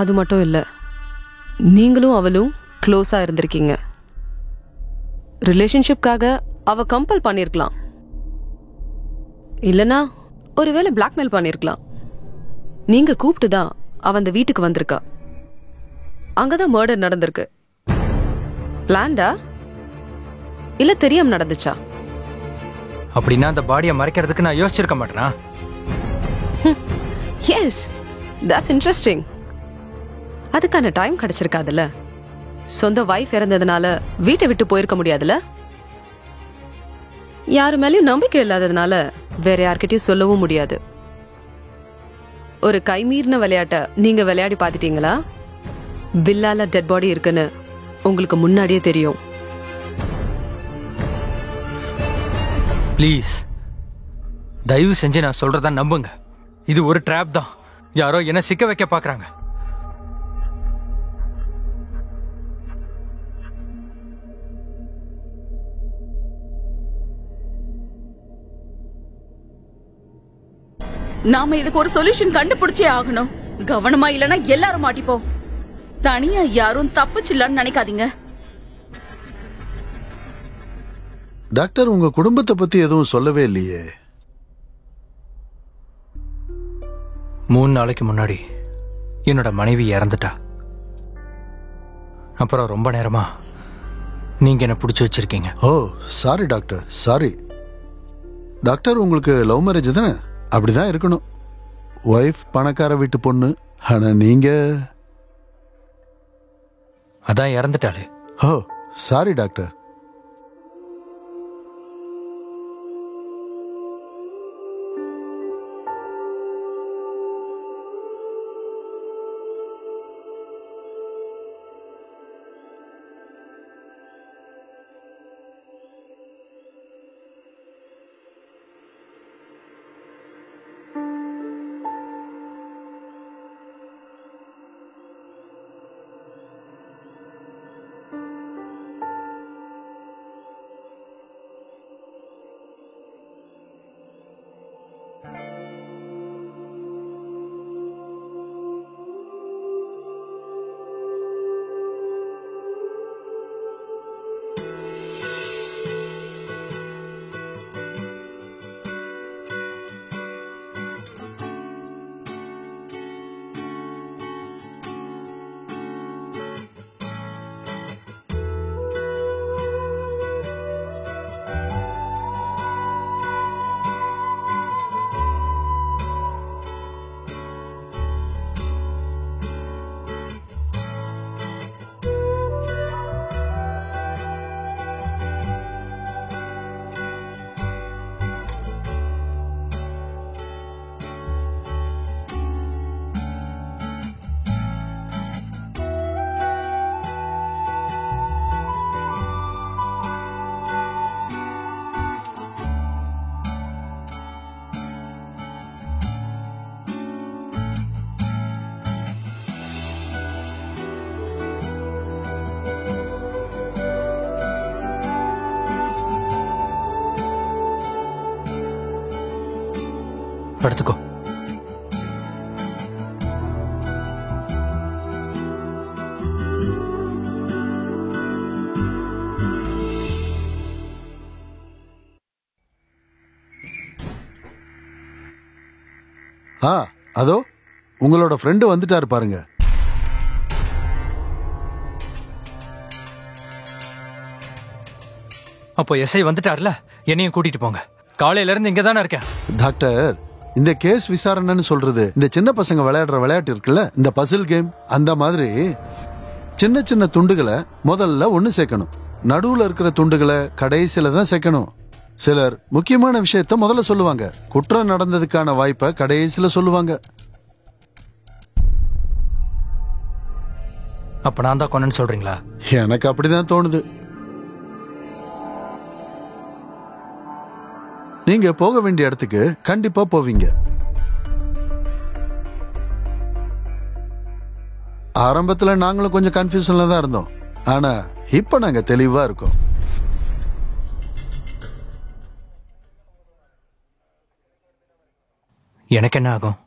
Speaker 18: அது மட்டும் இல்ல, நீங்களும் அவளும் க்ளோஸா இருந்திருக்கீங்க. ரிலேஷன்ஷிப்காக அவ கம்பல் பண்ணிருக்கலாம். இல்லனா ஒருவேளை பிளாக்மெயில் பண்ணிருக்கலாம். நீங்க கூப்பிட்டு தான் அவ அந்த வீட்டுக்கு வந்திருக்கா. அங்கதான் மர்டர் நடந்திருக்கு. பிளான்டா இல்ல தெரியாம நடந்துச்சா?
Speaker 19: அப்படின்னா அந்த பாடியை மறைக்கிறதுக்கு நான் யோசிச்சிருக்க மாட்டேனா?
Speaker 18: Yes, that's interesting. அதுக்கான டைம் கிடைச்சிருக்காதுல்ல. சொந்த வைஃப் இறந்ததுனால வீட்டை விட்டு போயிருக்க முடியாதுல்ல. யாரு மேலயும் நம்பிக்கை இல்லாததுனால வேற யார்கிட்டயும் சொல்லவும் முடியாது. ஒரு கைமீறின விளையாட்ட நீங்க விளையாடி பார்த்துட்டீங்களா? வில்லால டெட் பாடி இருக்குன்னு உங்களுக்கு முன்னாடியே தெரியும்.
Speaker 19: ப்ளீஸ், தயவு செஞ்சு நான் சொல்றதா நம்புங்க. இது ஒரு ட்ராப் தான். யாரோ என்ன சிக்க வைக்க பாக்குறாங்க.
Speaker 10: நாம இதுக்கு ஒரு சொல்யூஷன் கண்டுபிடிச்சே ஆகணும். கவனமா இல்லனா எல்லாரும் மாட்டிப்போம். தனியா யாரும் தப்பிச்சிடலான்னு நினைக்காதீங்க.
Speaker 5: டாக்டர், உங்க குடும்பத்தை பத்தி எதுவும் சொல்லவே இல்லையே.
Speaker 19: 3 நாளைக்கு முன்னாடி என்னோட மனைவி இறந்துட்டா. அப்புறம் ரொம்ப நேரமா நீங்க என்ன பிடிச்சி வச்சிருக்கீங்க.
Speaker 5: ஓ சாரி டாக்டர், சாரி டாக்டர். உங்களுக்கு லவ் மேரேஜ் தானே? அப்படிதான் இருக்கணும். ஒய்ஃப் பணக்கார வீட்டு பொண்ணு, ஆனா நீங்க
Speaker 19: அதான் இறந்துட்டாளே.
Speaker 5: ஓ சாரி டாக்டர்.
Speaker 19: படுத்துக்கோ.
Speaker 5: அதோ உங்களோட ஃப்ரெண்டு வந்துட்டாரு பாருங்க.
Speaker 19: அப்போ எஸ்ஐ வந்துட்டார்ல, என்னையும் கூட்டிட்டு போங்க. காலையில இருந்து இங்க தானே இருக்கேன்.
Speaker 5: டாக்டர், இந்த கேஸ் விசாரணைன்னு சொல்றது இந்த சின்ன பசங்க விளையாடுற விளையாட்டு இருக்குல்ல, இந்த பசில் கேம், அந்த மாதிரி சின்ன சின்ன துண்டுகளை முதல்ல ஒண்ணு சேர்க்கணும். நடுவுல இருக்கிற துண்டுகளை கடைசியில தான் சேர்க்கணும். சிலர் முக்கியமான விஷயத்த முதல்ல சொல்லுவாங்க, குற்றம் நடந்ததுக்கான வாய்ப்பை கடைசியில சொல்லுவாங்க.
Speaker 19: அப்ப நான் தான் கொன்னேன்னு சொல்றீங்களா?
Speaker 5: எனக்கு அப்படிதான் தோணுது. நீங்க போக வேண்டிய இடத்துக்கு கண்டிப்பா போவீங்க. ஆரம்பத்துல நாங்களும் கொஞ்சம் கன்ஃபியூஷன்ல தான் இருந்தோம், ஆனா இப்ப நாங்க தெளிவா இருக்கோம்.
Speaker 19: எனக்கு என்ன ஆகும்?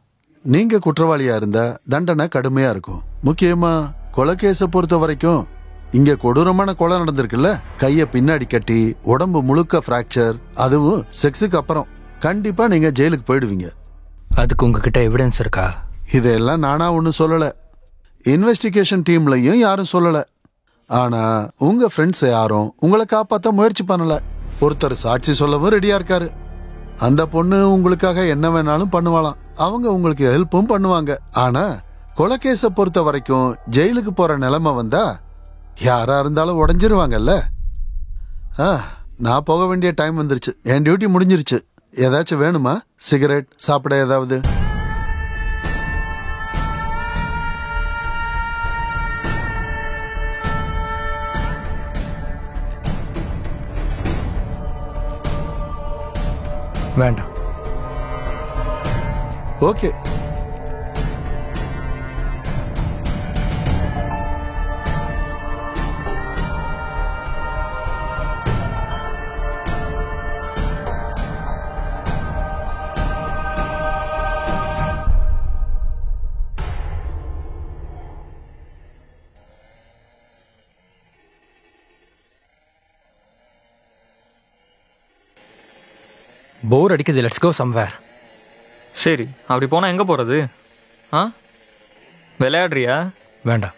Speaker 5: நீங்க குற்றவாளியா இருந்தா தண்டனை கடுமையா இருக்கும். முக்கியமா கொலை கேஸை பொறுத்த வரைக்கும் இங்க கொடூரமான கொலை நடந்திருக்குல்ல, கைய பின்னாடி கட்டி உடம்பு முழுக்க பிராக்சர், அதுவும் செக்ஸுக்கு அப்புறம். கண்டிப்பா நீங்க ஜெயிலுக்கு போயிடுவீங்க.
Speaker 19: அதுக்கு உங்ககிட்ட எவிடன்ஸ் இருக்கா?
Speaker 5: இதெல்லாம் நானா ஒன்னும் சொல்லல, இன்வெஸ்டிகேஷன் டீம்லயும் யாரும் சொல்லல. ஆனா உங்க ஃப்ரெண்ட்ஸ் யாரும் உங்களை காப்பாத்த முயற்சி பண்ணல. ஒருத்தர் சாட்சி சொல்லவும் ரெடியா இருக்காரு. அந்த பொண்ணு உங்களுக்காக என்ன வேணாலும் பண்ணுவாளாம். அவங்க உங்களுக்கு ஹெல்ப்பும் பண்ணுவாங்க. ஆனா கொலை கேஸை பொறுத்த வரைக்கும் ஜெயிலுக்கு போற நிலைமை வந்தா யாரா இருந்தாலும் உடஞ்சிருவாங்கல்ல. நான் போக வேண்டிய டைம் வந்துருச்சு. என் டியூட்டி முடிஞ்சிருச்சு. ஏதாச்சும் வேணுமா? சிகரெட், சாப்பிட ஏதாவது?
Speaker 19: வேண்டாம்.
Speaker 5: ஓகே.
Speaker 19: போர் அடிக்குது. Let's go somewhere.
Speaker 17: சரி, அப்படி போனா எங்க போறது? விளையாடுறியா?
Speaker 19: வேண்டாம்.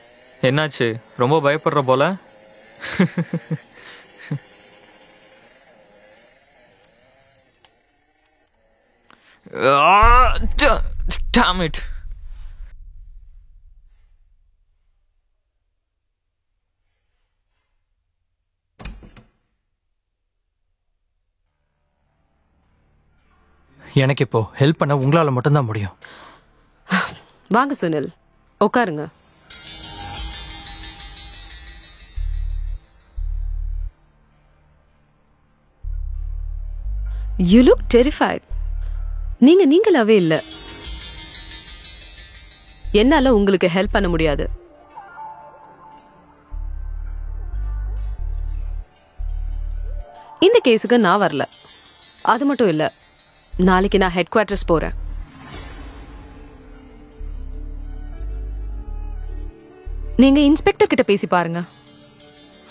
Speaker 17: என்னாச்சு, ரொம்ப பயப்படுற போல?
Speaker 19: Damn it. எனக்கு இப்போ ஹெல்ப் பண்ண உங்களால மட்டும்தான் முடியும்.
Speaker 18: வாங்க சுனில், உட்காருங்க. You look terrified. நீங்களாவே இல்ல. என்னால உங்களுக்கு ஹெல்ப் பண்ண முடியாது. இந்த கேஸுக்கு நான் வரல. அது மட்டும் இல்ல, நாளைக்கு நான் ஹெட் குவார்டர்ஸ் போறேன். நீங்க இன்ஸ்பெக்டர் கிட்ட பேசி பாருங்க.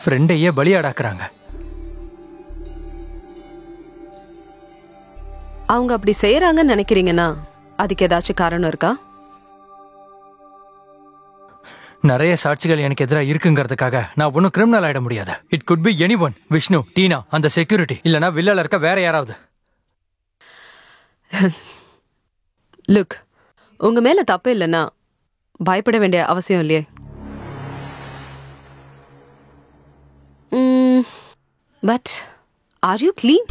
Speaker 19: ஃப்ரெண்டையே பலியாடாக்குறாங்க.
Speaker 18: அவங்க அப்படி செய்யறாங்கன்னு நினைக்கிறீங்கன்னா அதுக்கு ஏதாச்சும் காரணம் இருக்கா?
Speaker 19: நிறைய சாட்சிகள் எனக்கு எதிராக இருக்குங்கிறதுக்காக நான் ஒன்னும் கிரிமினல் ஆயிட முடியாது. It could be anyone. Vishnu, Tina, அந்த செக்யூரிட்டி, இல்லனா வில்லல இருக்க வேற யாராவது.
Speaker 18: லுக், உங்க மேல தப்பு இல்லைன்னா பயப்பட வேண்டிய அவசியம் இல்லையே. But are you clean?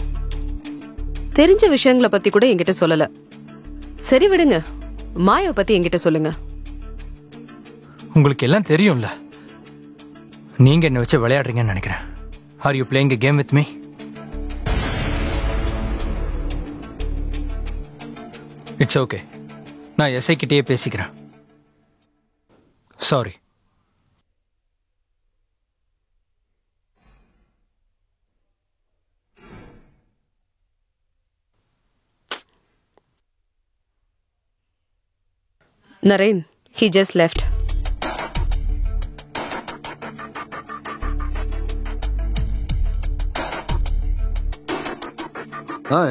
Speaker 18: தெரிஞ்ச விஷயங்களை பத்தி கூட என்கிட்ட சொல்லல. சரி விடுங்க, மாயாவை பத்தி என்கிட்ட சொல்லுங்க.
Speaker 19: உங்களுக்கு எல்லாம் தெரியும்ல. நீங்க என்ன வச்சு விளையாடுறீங்கன்னு நினைக்கிறேன். Are you playing a game with me? It's okay, நான் எஸ்ஐ கிட்டேயே பேசிக்கிறேன். Sorry.
Speaker 18: Naren, he just left.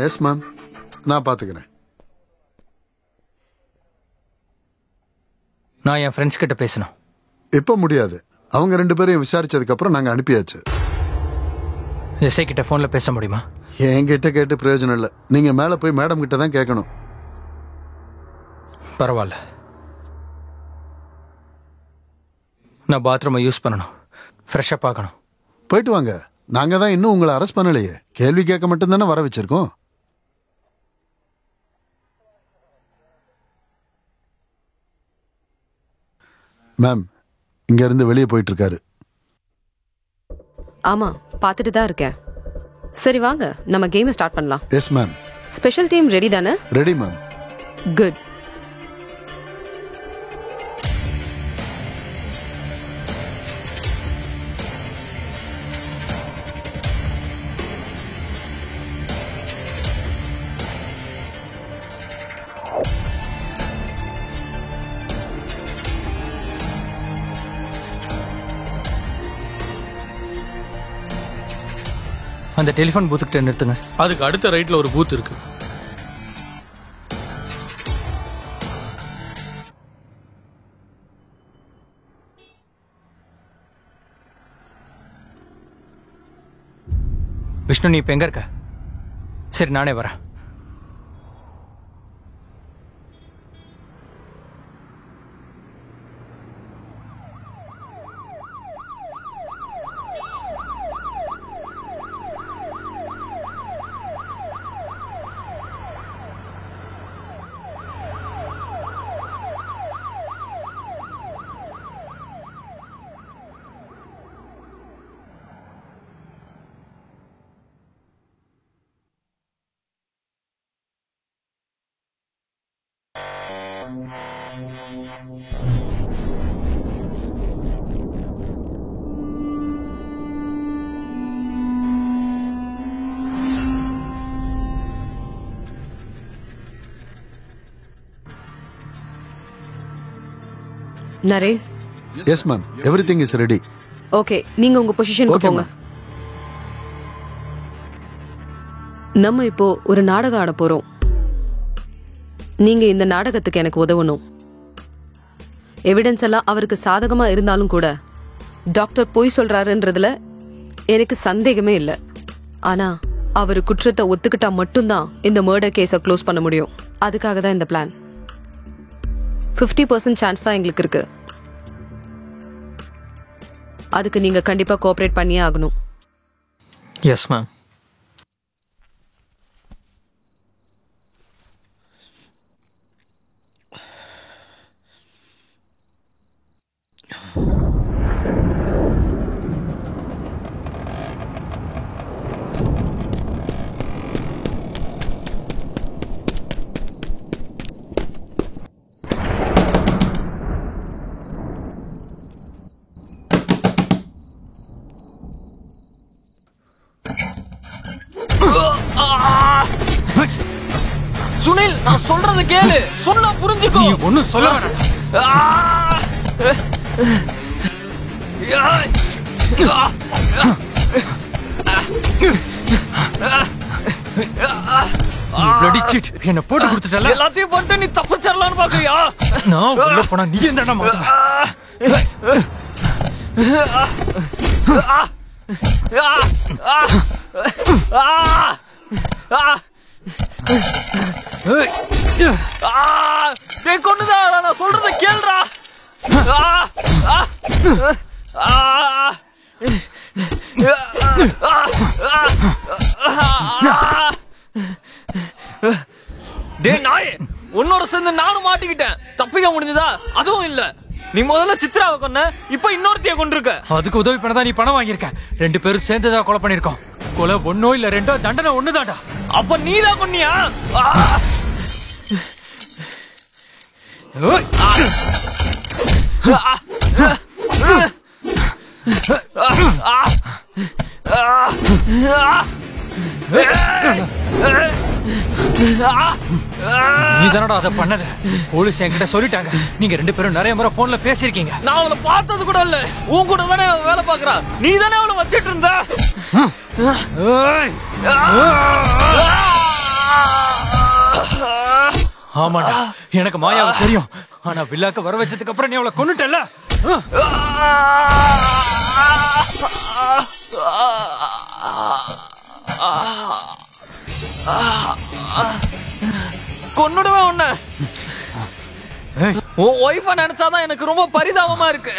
Speaker 5: Yes ma'am, நான் பார்த்துக்கிறேன்.
Speaker 19: நான் என் ஃப்ரெண்ட்ஸ் கிட்ட பேசணும்.
Speaker 5: இப்போ முடியாது. அவங்க 2 பேரையும் விசாரிச்சதுக்கு அப்புறம் நாங்கள் அனுப்பியாச்சு.
Speaker 19: எஸ்ஐ கிட்ட ஃபோன்ல பேச முடியுமா?
Speaker 5: என்கிட்ட கேட்டு பிரயோஜனம் இல்லை. நீங்கள் மேலே போய் மேடம் கிட்ட தான் கேட்கணும்.
Speaker 19: பரவாயில்ல, நான் பாத்ரூமை யூஸ் பண்ணணும், ஃப்ரெஷ்ஷப் ஆகணும்.
Speaker 5: போயிட்டு வாங்க. நாங்கள் தான் இன்னும் உங்களை அரெஸ்ட் பண்ணலையே. கேள்வி கேட்க மட்டும்தானே வர வச்சிருக்கோம். மேம், இங்க இருந்து வெளியே போயிட்டு இருக்காரு.
Speaker 18: ஆமா, பார்த்துட்டு தான் இருக்கேன். சரி வாங்க, நம்ம கேமை ஸ்டார்ட் பண்ணலாம்.
Speaker 5: Yes ma'am.
Speaker 18: Special team ready தானே?
Speaker 5: Ready ma'am.
Speaker 18: குட்.
Speaker 19: அந்த டெலிஃபோன் பூத்துக்கிட்ட நிறுத்துங்க.
Speaker 4: அதுக்கு அடுத்த ரைட்ல ஒரு பூத் இருக்கு.
Speaker 19: விஷ்ணு, நீ இப்ப எங்க இருக்க? சரி, நானே வரேன்.
Speaker 18: Naren.
Speaker 5: Yes ma'am, everything is ready.
Speaker 18: Okay, நீங்க உங்க பொசிஷனுக்கு போங்க. நம்ம இப்போ ஒரு நாடகம் ஆட போறோம். நீங்க இந்த நாடகத்துக்கு எனக்கு உதவணும். எவிடன்ஸ் எல்லாம் அவருக்கு சாதகமா இருந்தாலும் கூட டாக்டர் பொய் சொல்றாருன்றதுல எனக்கு சந்தேகமே இல்லை. ஆனா அவர் குற்றத்தை ஒத்துக்கிட்டா மட்டும்தான் இந்த மர்டர் கேஸை க்ளோஸ் பண்ண முடியும். அதுக்காக தான் இந்த பிளான். 50% சான்ஸ் தான் எங்களுக்கு இருக்கு. அதுக்கு நீங்க கண்டிப்பா கோஆபரேட் பண்ணியே ஆகணும்.
Speaker 17: Yes ma'am.
Speaker 20: சுனில், நான் சொல்றது கேளு. சொன்னா புரிஞ்சுக்கோ.
Speaker 19: நீ ஒண்ணும் சொல்ல வேணாம். என்ன போட்டு கொடுத்துட்டல.
Speaker 20: எல்லாத்தையும் பண்ணிட்டு நீ தப்பிச்சிடலான்னு பாக்குறியா?
Speaker 19: நான் உள்ள போனா நீ என்னடா மாத்த?
Speaker 20: கொண்டுதா, நான் சொல்றத கேள்றா. டே நாயே, உன்னோட சேர்ந்து நானும் மாட்டிக்கிட்டேன். தப்பிக்க முடிஞ்சதா? அதுவும் இல்ல. நீ முதல்ல சித்ராவை கொன்ன, இப்ப இன்னொருத்தைய கொண்டிருக்க.
Speaker 19: அதுக்கு உதவி பண்ணதான் நீ பணம் வாங்கியிருக்க. 2 பேரும் சேர்ந்துதான் கொலை பண்ணிருக்கோம். கொலை 1 இல்ல 2, தண்டனை 1தான்டா.
Speaker 20: அப்ப நீதான் கொன்னியா?
Speaker 19: நீ தானடா அதை பண்ணது. போலீஸ் என்கிட்ட சொல்லிட்டாங்க. நீங்க 2 பேரும் நிறைய முறை போன்ல பேசிருக்கீங்க.
Speaker 20: நான் அவளை பார்த்தது கூட இல்ல. உன் கூட தானே வேலை பாக்குறா. நீ தானே அவளை வச்சிட்டு இருந்த.
Speaker 19: ஆமாடா, எனக்கு மாயாவை தெரியும். ஆனா வில்லாக்க வர வச்சதுக்கு அப்புறம் நீ அவளை கொன்னுட்டல.
Speaker 20: கொன்னுடுவேன் உன்னை. உன் ஒய்ஃப நினைச்சாதான் எனக்கு ரொம்ப பரிதாபமா இருக்கு.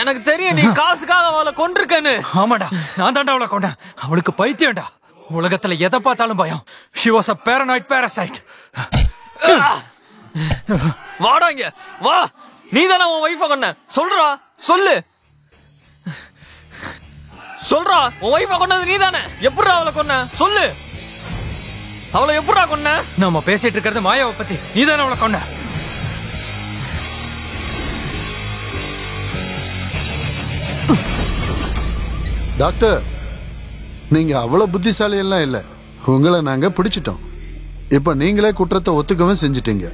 Speaker 20: எனக்கு தெரியும் நீ காசுக்காக அவளை கொண்டிருக்கன்னு.
Speaker 19: ஆமாடா, நான் தாண்டா அவளை கொண்டேன். அவளுக்கு பைத்தியம்டா. உலகத்துல எதை பார்த்தாலும் பயம். She was a paranoid parasite.
Speaker 20: வாடா இங்க வா. நீ தானே உன் ஒய்ஃப கொன்ன. சொல்றா, சொல்லு. சொல்றா, உன் ஒய்ஃப கொன்னது நீ தானே. எப்படிடா அவளை கொன்ன? சொல்லு. அவளை எப்படிடா கொன்ன?
Speaker 19: நாம பேசிட்டு இருக்கிறது மாயாவை பத்தி. நீ தானே அவளை கொன்ன.
Speaker 5: டாக்டர், நீங்க அவ்வளவு புத்திசாலி எல்லாம் இல்ல. உங்களை நாங்க பிடிச்சிட்டோம். இப்ப நீங்களே குற்றத்தை ஒத்துக்கவும் செஞ்சிட்டீங்க.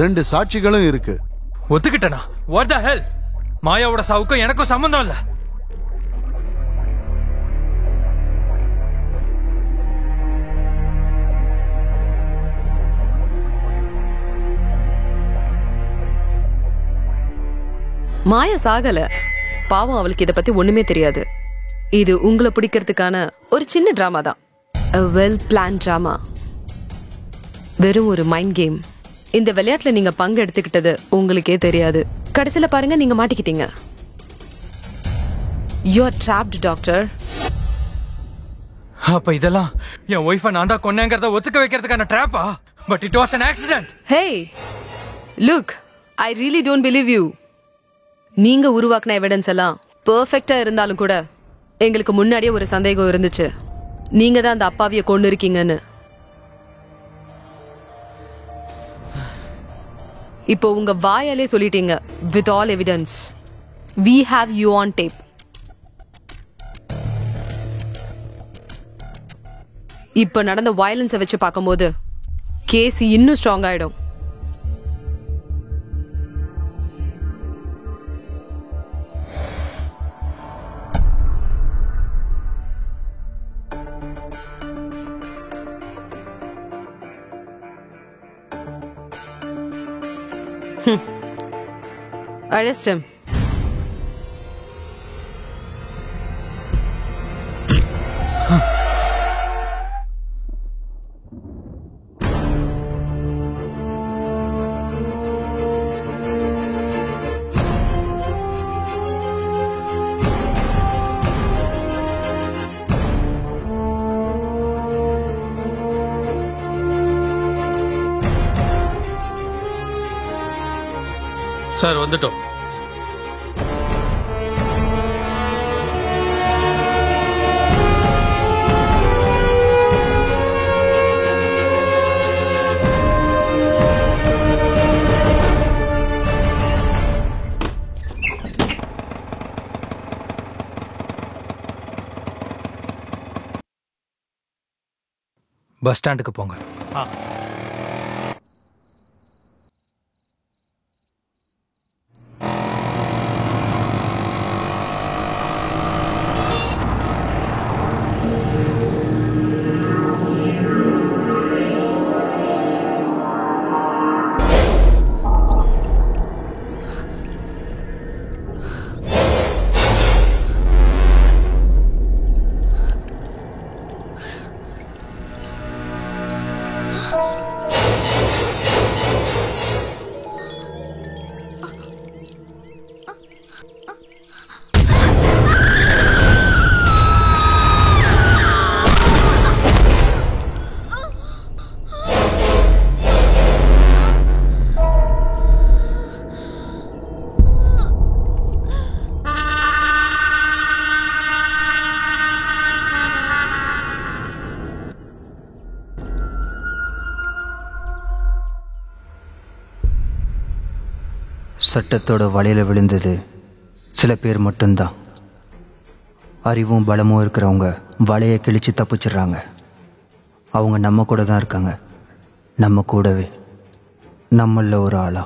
Speaker 5: 2 சாட்சிகளும் இருக்கு.
Speaker 19: ஒத்துக்கிட்டனா? What the hell? மாயாவோட சாவுக்கும் எனக்கும் சம்பந்தம் இல்ல.
Speaker 18: மாயா சாகல. பாவம், அவளுக்கு இத பத்தி ஒண்ணுமே தெரியாது. இது உங்களை பிடிக்கிறதுக்கான ஒரு சின்ன டிராமா தான். Well plan drama. வெறும் ஒரு மைண்ட் கேம். இந்த விளையாட்டுல நீங்க பங்கு எடுத்துக்கிட்டது உங்களுக்கே தெரியாது. கடைசியில பாருங்க, நீங்க மாட்டிக்கிட்டீங்க. You are trapped, doctor.
Speaker 19: அப்ப இதெல்லாம் என் ஒய்ஃபை நான் தான் கொன்னேங்கிறத ஒத்துக்க வைக்கிறதுக்கான ட்ராப்பா? But it was an accident.
Speaker 18: Hey, look, I really don't believe you. நீங்க உருவாக்குன எவிடன்ஸ் எல்லாம் பெர்ஃபெக்ட்டா இருந்தாலும் கூட எங்களுக்கு முன்னாடியே ஒரு சந்தேகம் இருந்துச்சு. நீங்க தான் அந்த அப்பாவிய கொண்டு இருக்கீங்கன்னு. இப்போ உங்க வாயாலே சொல்லிட்டீங்க. With all evidence, we have you on tape. இப்ப நடந்த வயலன்ஸை வச்சு பார்க்கும்போது கேஸ் இன்னும் ஸ்ட்ராங் ஆயிடும். Arrest him.
Speaker 4: சார் வந்துட்டோம்.
Speaker 19: பஸ் ஸ்டாண்டுக்கு போங்க.
Speaker 21: சட்டத்தோட வலையில் விழுந்தது சில பேர் மட்டும்தான். அறிவும் பலமும் இருக்கிறவங்க வலையை கிழிச்சு தப்பிச்சிடுறாங்க. அவங்க நம்ம கூட தான் இருக்காங்க, நம்ம கூடவே, நம்மள ஒரு ஆளா.